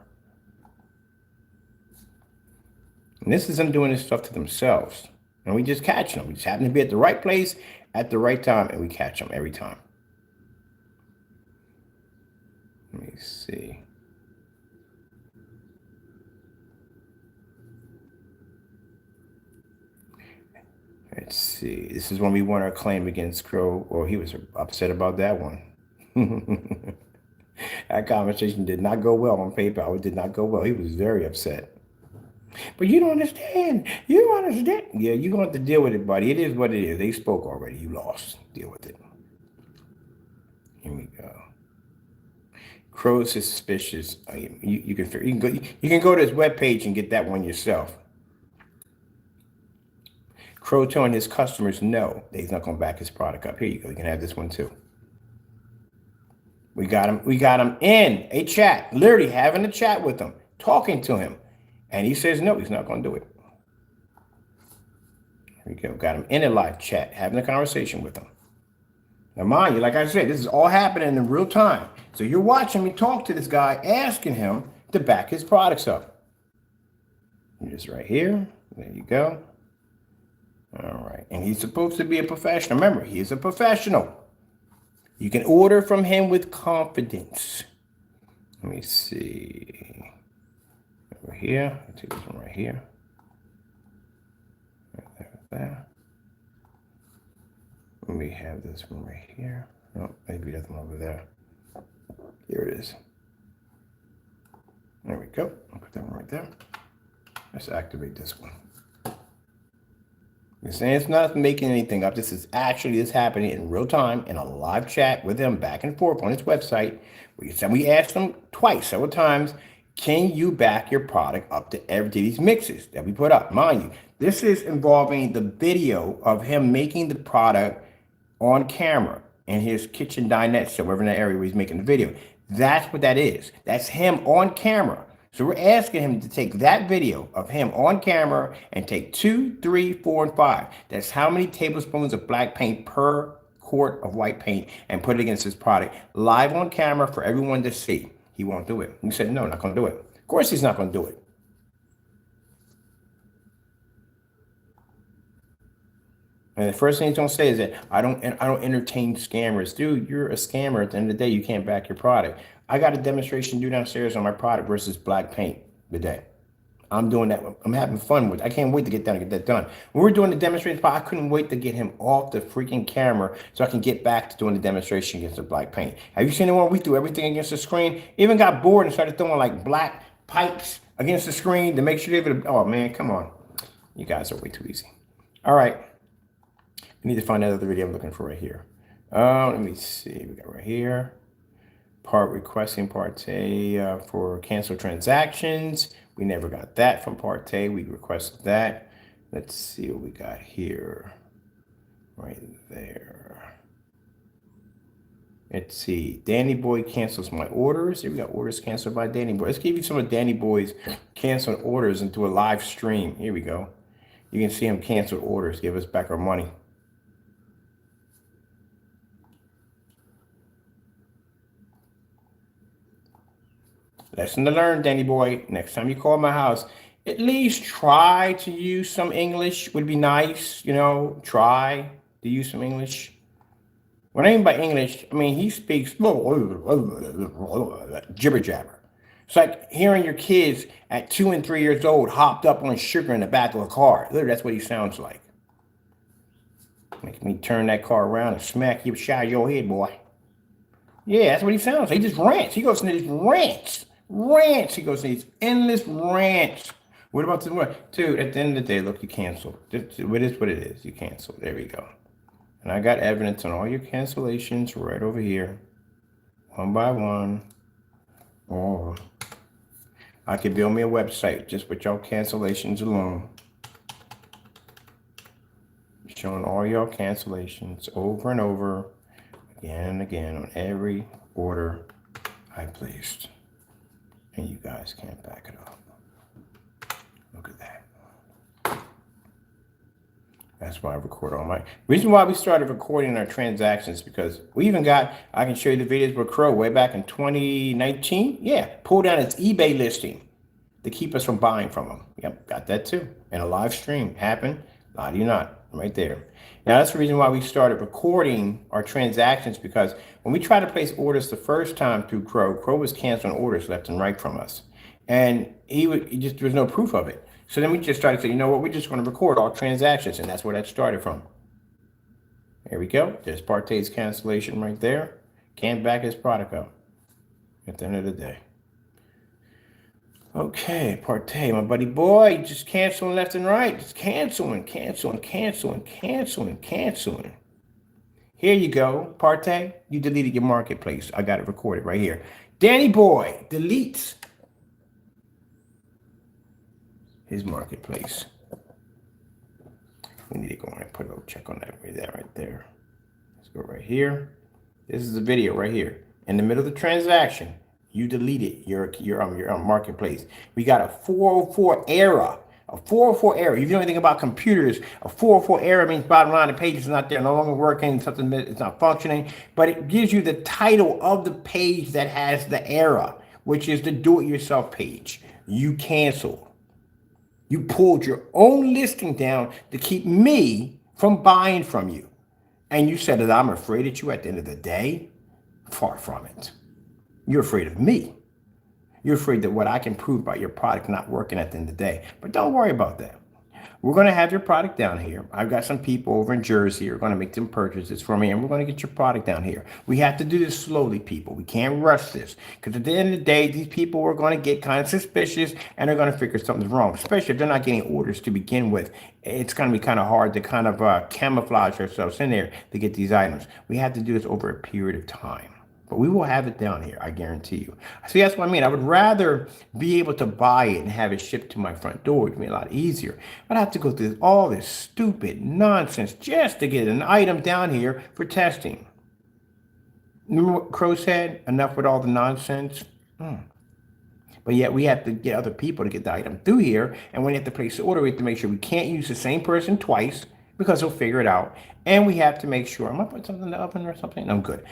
And this is them doing this stuff to themselves. And we just catch them. We just happen to be at the right place at the right time, and we catch them every time. Let me see. Let's see. This is when we won our claim against Crow. Or he was upset about that one. That conversation did not go well on PayPal. It did not go well. He was very upset. But you don't understand. You don't understand. Yeah, you're going to have to deal with it, buddy. It is what it is. They spoke already. You lost. Deal with it. Here we go. Crow's suspicious. You can go to his webpage and get that one yourself. Crow telling his customers no, that he's not going to back his product up. Here you go. You can have this one too. We got him in a chat, literally having a chat with him, talking to him. And he says no, he's not going to do it. Here we go. Got him in a live chat, having a conversation with him. Now, mind you, like I said, this is all happening in real time. So you're watching me talk to this guy, asking him to back his products up. Just right here. There you go. All right. And he's supposed to be a professional. Remember, he's a professional. You can order from him with confidence. Let me see. Over here. I'll take this one right here. There. Let me have this one right here. Oh, maybe that one over there. Here it is. There we go. I'll put that one right there. Let's activate this one. You're saying it's not making anything up. This is happening in real time in a live chat with him back and forth on his website. We asked him several times, can you back your product up to every these mixes that we put up? Mind you, this is involving the video of him making the product on camera in his kitchen dinette show, wherever in that area where he's making the video. That's what that is. That's him on camera. So we're asking him to take that video of him on camera and take 2, 3, 4, and 5. That's how many tablespoons of black paint per quart of white paint, and put it against his product live on camera for everyone to see. He won't do it. He said, no, not going to do it. Of course he's not going to do it. And the first thing he's going to say is that I don't entertain scammers. Dude, you're a scammer. At the end of the day, you can't back your product. I got a demonstration due downstairs on my product versus black paint today. I'm doing that. I'm having fun with it. I can't wait to get down and get that done. When we were doing the demonstration, I couldn't wait to get him off the freaking camera so I can get back to doing the demonstration against the black paint. Have you seen the one we threw everything against the screen? Even got bored and started throwing like black pipes against the screen to make sure they would. Oh man, come on. You guys are way too easy. All right. I need to find another video I'm looking for right here. Let me see. We got right here. Requesting PARTAY for cancel transactions. We never got that from PARTAY. We requested that. Let's see what we got here. Right there. Let's see. Danny Boy cancels my orders. Here we got orders canceled by Danny Boy. Let's give you some of Danny Boy's canceled orders into a live stream. Here we go. You can see him cancel orders. Give us back our money. Lesson to learn, Danny Boy. Next time you call my house, at least try to use some English. Would be nice, you know, try to use some English. What I mean by English, I mean, he speaks jibber jabber. It's like hearing your kids at 2 and 3 years old hopped up on sugar in the back of a car. Literally, that's what he sounds like. Make me turn that car around and smack you upside your head, boy. Yeah, that's what he sounds like. He just rants. He goes into these rants. He goes to these endless rants. What about the what? Dude, at the end of the day, look, you canceled. It is what it is. You canceled. There we go. And I got evidence on all your cancellations right over here. One by one. Oh, I could build me a website just with y'all cancellations alone. Showing all y'all cancellations over and over, again and again, on every order I placed. And you guys can't back it up. Look at that. That's why I record all my reason why we started recording our transactions, because we even got, I can show you the videos with Crow way back in 2019. Yeah, pull down its eBay listing to keep us from buying from them. Yep, got that too. And a live stream happened. Lie to you not, right there. Now that's the reason why we started recording our transactions, because when we tried to place orders the first time through Crow was canceling orders left and right from us. And there was no proof of it. So then we just started saying, you know what, we're just going to record all transactions. And that's where that started from. There we go. There's PARTAY's cancellation right there. Can't back his product up at the end of the day. Okay, PARTAY, my buddy boy, just canceling left and right. Just canceling. Here you go, PARTAY. You deleted your marketplace. I got it recorded right here. Danny Boy deletes his marketplace. We need to go on and put a little check on that right there. Let's go right here. This is the video right here. In the middle of the transaction, you deleted your marketplace. We got a 404 error. A 404 error. If you know anything about computers, a 404 error means bottom line, the page is not there, no longer working, something is not functioning. But it gives you the title of the page that has the error, which is the do-it-yourself page. You cancel. You pulled your own listing down to keep me from buying from you. And you said that I'm afraid of you at the end of the day? Far from it. You're afraid of me. You're afraid that what I can prove about your product not working at the end of the day. But don't worry about that. We're going to have your product down here. I've got some people over in Jersey who are going to make some purchases for me, and we're going to get your product down here. We have to do this slowly, people. We can't rush this, because at the end of the day, these people are going to get kind of suspicious, and they're going to figure something's wrong, especially if they're not getting orders to begin with. It's going to be kind of hard to kind of camouflage ourselves in there to get these items. We have to do this over a period of time. But we will have it down here, I guarantee you. See, that's what I mean. I would rather be able to buy it and have it shipped to my front door. It would be a lot easier. But I have to go through all this stupid nonsense just to get an item down here for testing. Remember what Crow said? Enough with all the nonsense. But yet we have to get other people to get the item through here. And when you have to place the order, we have to make sure we can't use the same person twice, because they'll figure it out. And we have to make sure, I'm going to put something in the oven or something. No, I'm good.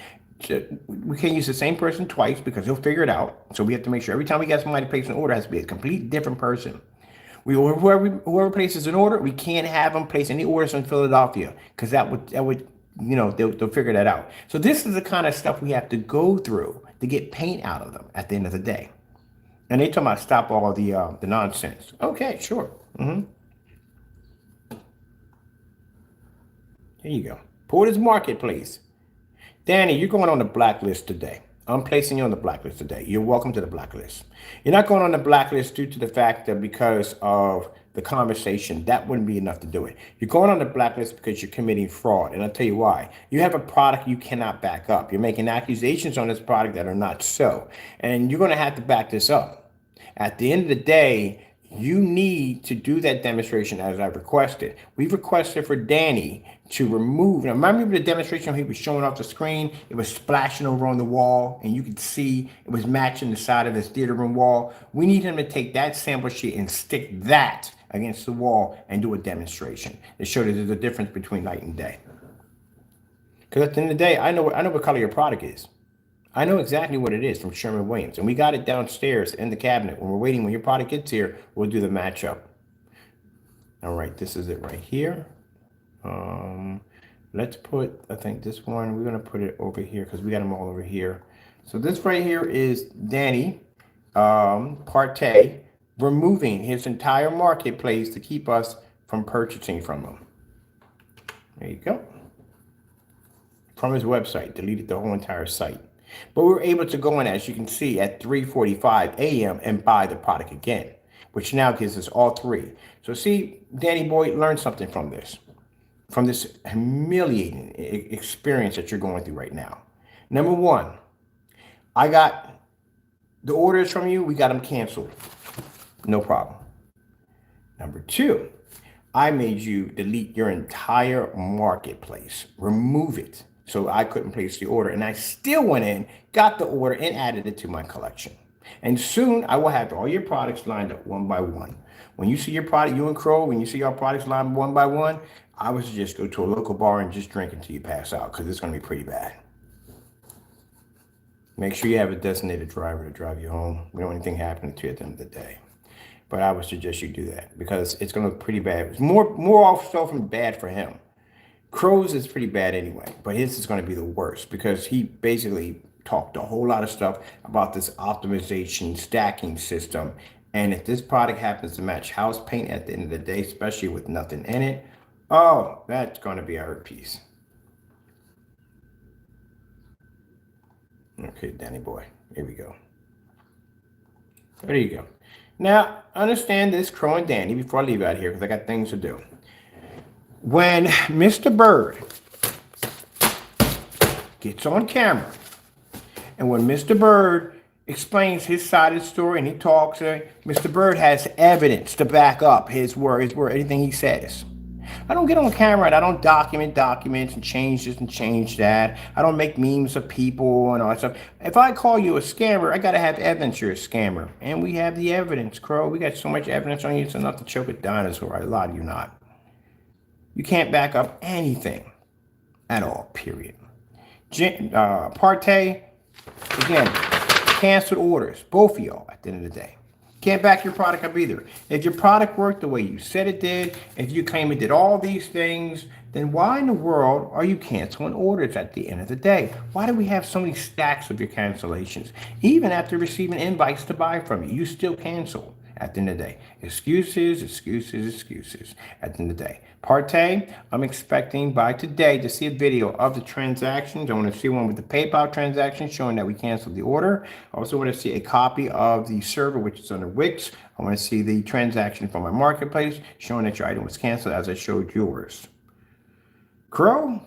We can't use the same person twice because he'll figure it out. So we have to make sure every time we get somebody to place an order, it has to be a complete different person. Whoever places an order, we can't have them place any orders in Philadelphia, because that would they'll figure that out. So this is the kind of stuff we have to go through to get paint out of them at the end of the day. And they talking about stop all of the nonsense. Okay, sure. Here you go. Porter's Marketplace. Danny, you're going on the blacklist today. I'm placing you on the blacklist today. You're welcome to the blacklist. You're not going on the blacklist due to the fact that because of the conversation, that wouldn't be enough to do it. You're going on the blacklist because you're committing fraud. And I'll tell you why. You have a product you cannot back up. You're making accusations on this product that are not so. And you're going to have to back this up. At the end of the day, you need to do that demonstration as I requested. We've requested for Danny to remove. Now, remember the demonstration he was showing off the screen? It was splashing over on the wall, and you could see it was matching the side of this theater room wall. We need him to take that sample sheet and stick that against the wall and do a demonstration to show that there's a difference between night and day. Because at the end of the day, I know what color your product is. I know exactly what it is from Sherman Williams, and we got it downstairs in the cabinet. When we're waiting, when your product gets here, we'll do the matchup. All right, this is it right here. Let's put, I think this one, we're gonna put it over here because we got them all over here. So this right here is Danny PARTAY removing his entire marketplace to keep us from purchasing from him. There you go. From his website, deleted the whole entire site. But we were able to go in, as you can see, at 3:45 a.m. and buy the product again, which now gives us all three. So see, Danny boy, learn something from this humiliating experience that you're going through right now. Number one, I got the orders from you. We got them canceled. No problem. Number two, I made you delete your entire marketplace, remove it, so I couldn't place the order. And I still went in, got the order, and added it to my collection. And soon I will have all your products lined up one by one. When you see your product, you and Crow, when you see our products lined up one by one, I would suggest go to a local bar and just drink until you pass out, because it's going to be pretty bad. Make sure you have a designated driver to drive you home. We don't want anything happening to you at the end of the day. But I would suggest you do that, because it's going to look pretty bad. It's more often bad for him. Crow's is pretty bad anyway, but his is going to be the worst, because he basically talked a whole lot of stuff about this optimization stacking system. And if this product happens to match house paint at the end of the day, especially with nothing in it, oh, that's going to be a hurt piece. Okay, Danny boy, here we go. There you go. Now, understand this, Crow and Danny, before I leave out here, because I got things to do. When Mr. Bird gets on camera, and when Mr. Bird explains his side of the story and he talks, Mr. Bird has evidence to back up his word, anything he says. I don't get on camera and I don't document documents and change this and change that. I don't make memes of people and all that stuff. If I call you a scammer, I got to have evidence you're a scammer. And we have the evidence, Crow. We got so much evidence on you, it's enough to choke a dinosaur. A lot of you not. You can't back up anything at all, period. PARTAY, again, canceled orders, both of y'all at the end of the day. Can't back your product up either. If your product worked the way you said it did, if you claim it did all these things, then why in the world are you canceling orders at the end of the day? Why do we have so many stacks of your cancellations? Even after receiving invites to buy from you, you still cancel at the end of the day. Excuses, excuses, excuses at the end of the day. PARTAY, I'm expecting by today to see a video of the transactions. I want to see one with the PayPal transaction showing that we canceled the order. I also want to see a copy of the server, which is under Wix. I want to see the transaction from my marketplace showing that your item was canceled as I showed yours. Crow,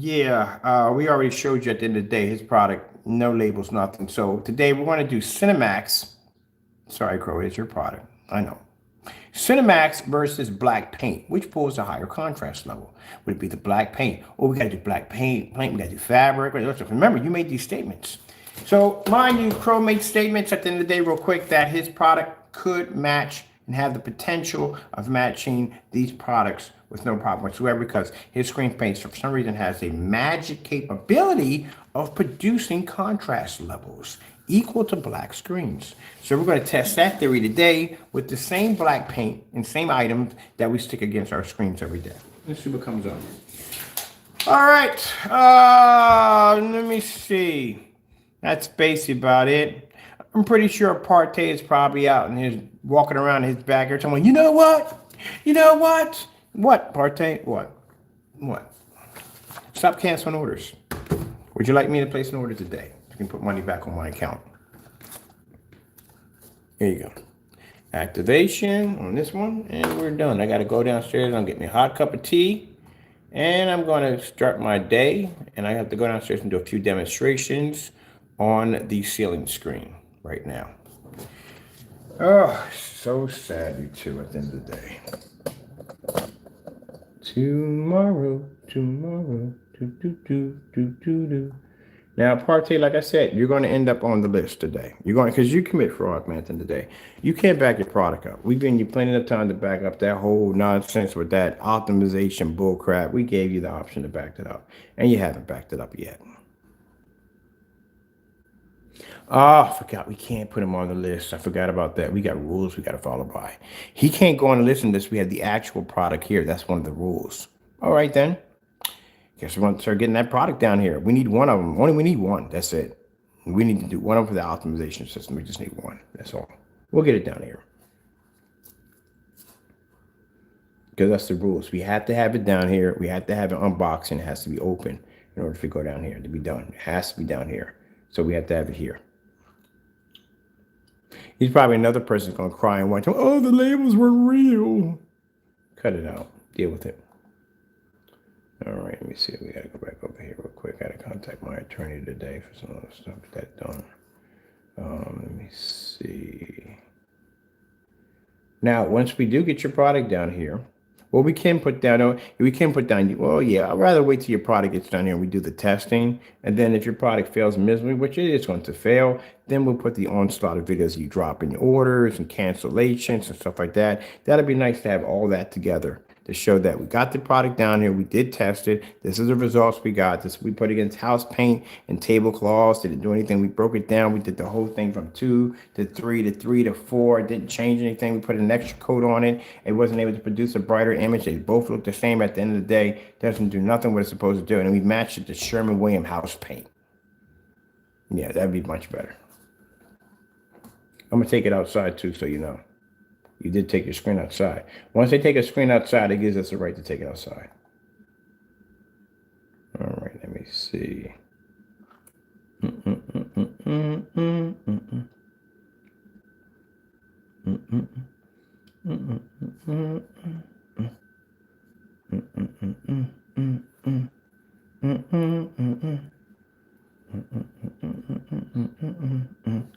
we already showed you at the end of the day his product, no labels, nothing. So today we're going to do Cinemax. Sorry, Crow, it's your product. I know. Cinemax versus black paint. Which pulls a higher contrast level? Would it be the black paint? Oh, we got to do black paint. We got to do fabric. Remember, you made these statements. So, mind you, Crow made statements at the end of the day real quick that his product could match and have the potential of matching these products with no problem whatsoever because his screen paints for some reason has a magic capability of producing contrast levels equal to black screens. So we're going to test that theory today with the same black paint and same items that we stick against our screens every day. Let's see what comes on. All right, let me see. That's basically about it. I'm pretty sure PARTAY is probably out and he's walking around his backyard telling me, you know what? You know what? What, PARTAY? What? What? Stop canceling orders. Would you like me to place an order today? You can put money back on my account. Here you go. Activation on this one, and we're done. I got to go downstairs. I'm getting me a hot cup of tea, and I'm going to start my day. And I have to go downstairs and do a few demonstrations on the ceiling screen right now. Oh, so sad, you two, at the end of the day. Tomorrow. Do. Now, PARTAY, like I said, you're going to end up on the list today. You're going because you commit fraud, man, at the end of the day. You can't back your product up. We've given you plenty of time to back up that whole nonsense with that optimization bullcrap. We gave you the option to back it up, and you haven't backed it up yet. Oh, I forgot we can't put him on the list. I forgot about that. We got rules we got to follow by. He can't go on the list unless we have the actual product here. That's one of the rules. All right, then. Guess we're going to start getting that product down here. We need one of them. We need one. That's it. We need to do one of them for the optimization system. We just need one. That's all. We'll get it down here. Because that's the rules. We have to have it down here. We have to have it unboxing. It has to be open in order to go down here to be done. It has to be down here. So we have to have it here. He's probably another person going to cry and watch. Oh, the labels were real. Cut it out. Deal with it. All right, let me see. We got to go back over here real quick. I got to contact my attorney today for some of the stuff that's done. Let me see. Now, once we do get your product down here, well, we can put down, well, yeah, I'd rather wait till your product gets down here and we do the testing. And then if your product fails miserably, which it is going to fail, then we'll put the onslaught of videos you drop in your orders and cancellations and stuff like that. That'd be nice to have all that together to show that we got the product down here. We did test it. This is the results we got. This we put against house paint and tablecloths. Didn't do anything. We broke it down. We did the whole thing from 2 to 3 to 3 to 4. It didn't change anything. We put an extra coat on it. It wasn't able to produce a brighter image. They both look the same at the end of the day. It doesn't do nothing what it's supposed to do. And we matched it to Sherman Williams house paint. Yeah, that'd be much better. I'm gonna take it outside too, so you know. You did take your screen outside. Once they take a screen outside, it gives us the right to take it outside. All right, let me see.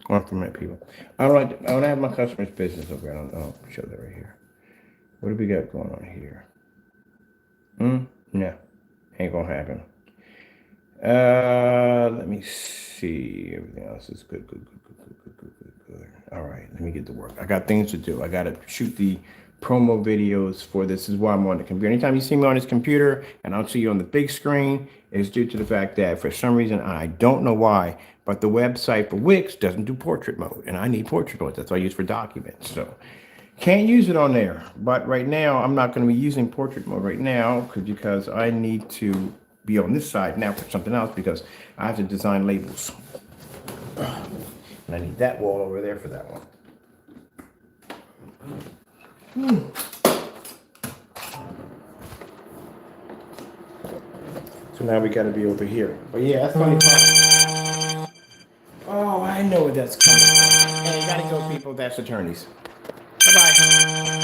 Compliment people. I don't have my customer's business over here. I'll show that right here. What do we got going on here? No, ain't gonna happen. Let me see. Everything else is good. All right, let me get to work. I got things to do. I gotta shoot the promo videos for this. Is why I'm on the computer. Anytime you see me on this computer and I don't see you on the big screen, is due to the fact that for some reason, I don't know why, but the website for Wix doesn't do portrait mode, and I need portrait mode. That's what I use for documents. So can't use it on there. But right now, I'm not going to be using portrait mode right now because I need to be on this side now for something else because I have to design labels. And I need that wall over there for that one. So now we got to be over here. But yeah, that's funny. Oh, I know what that's coming from. Hey, you got to go, people. That's attorneys. Bye-bye.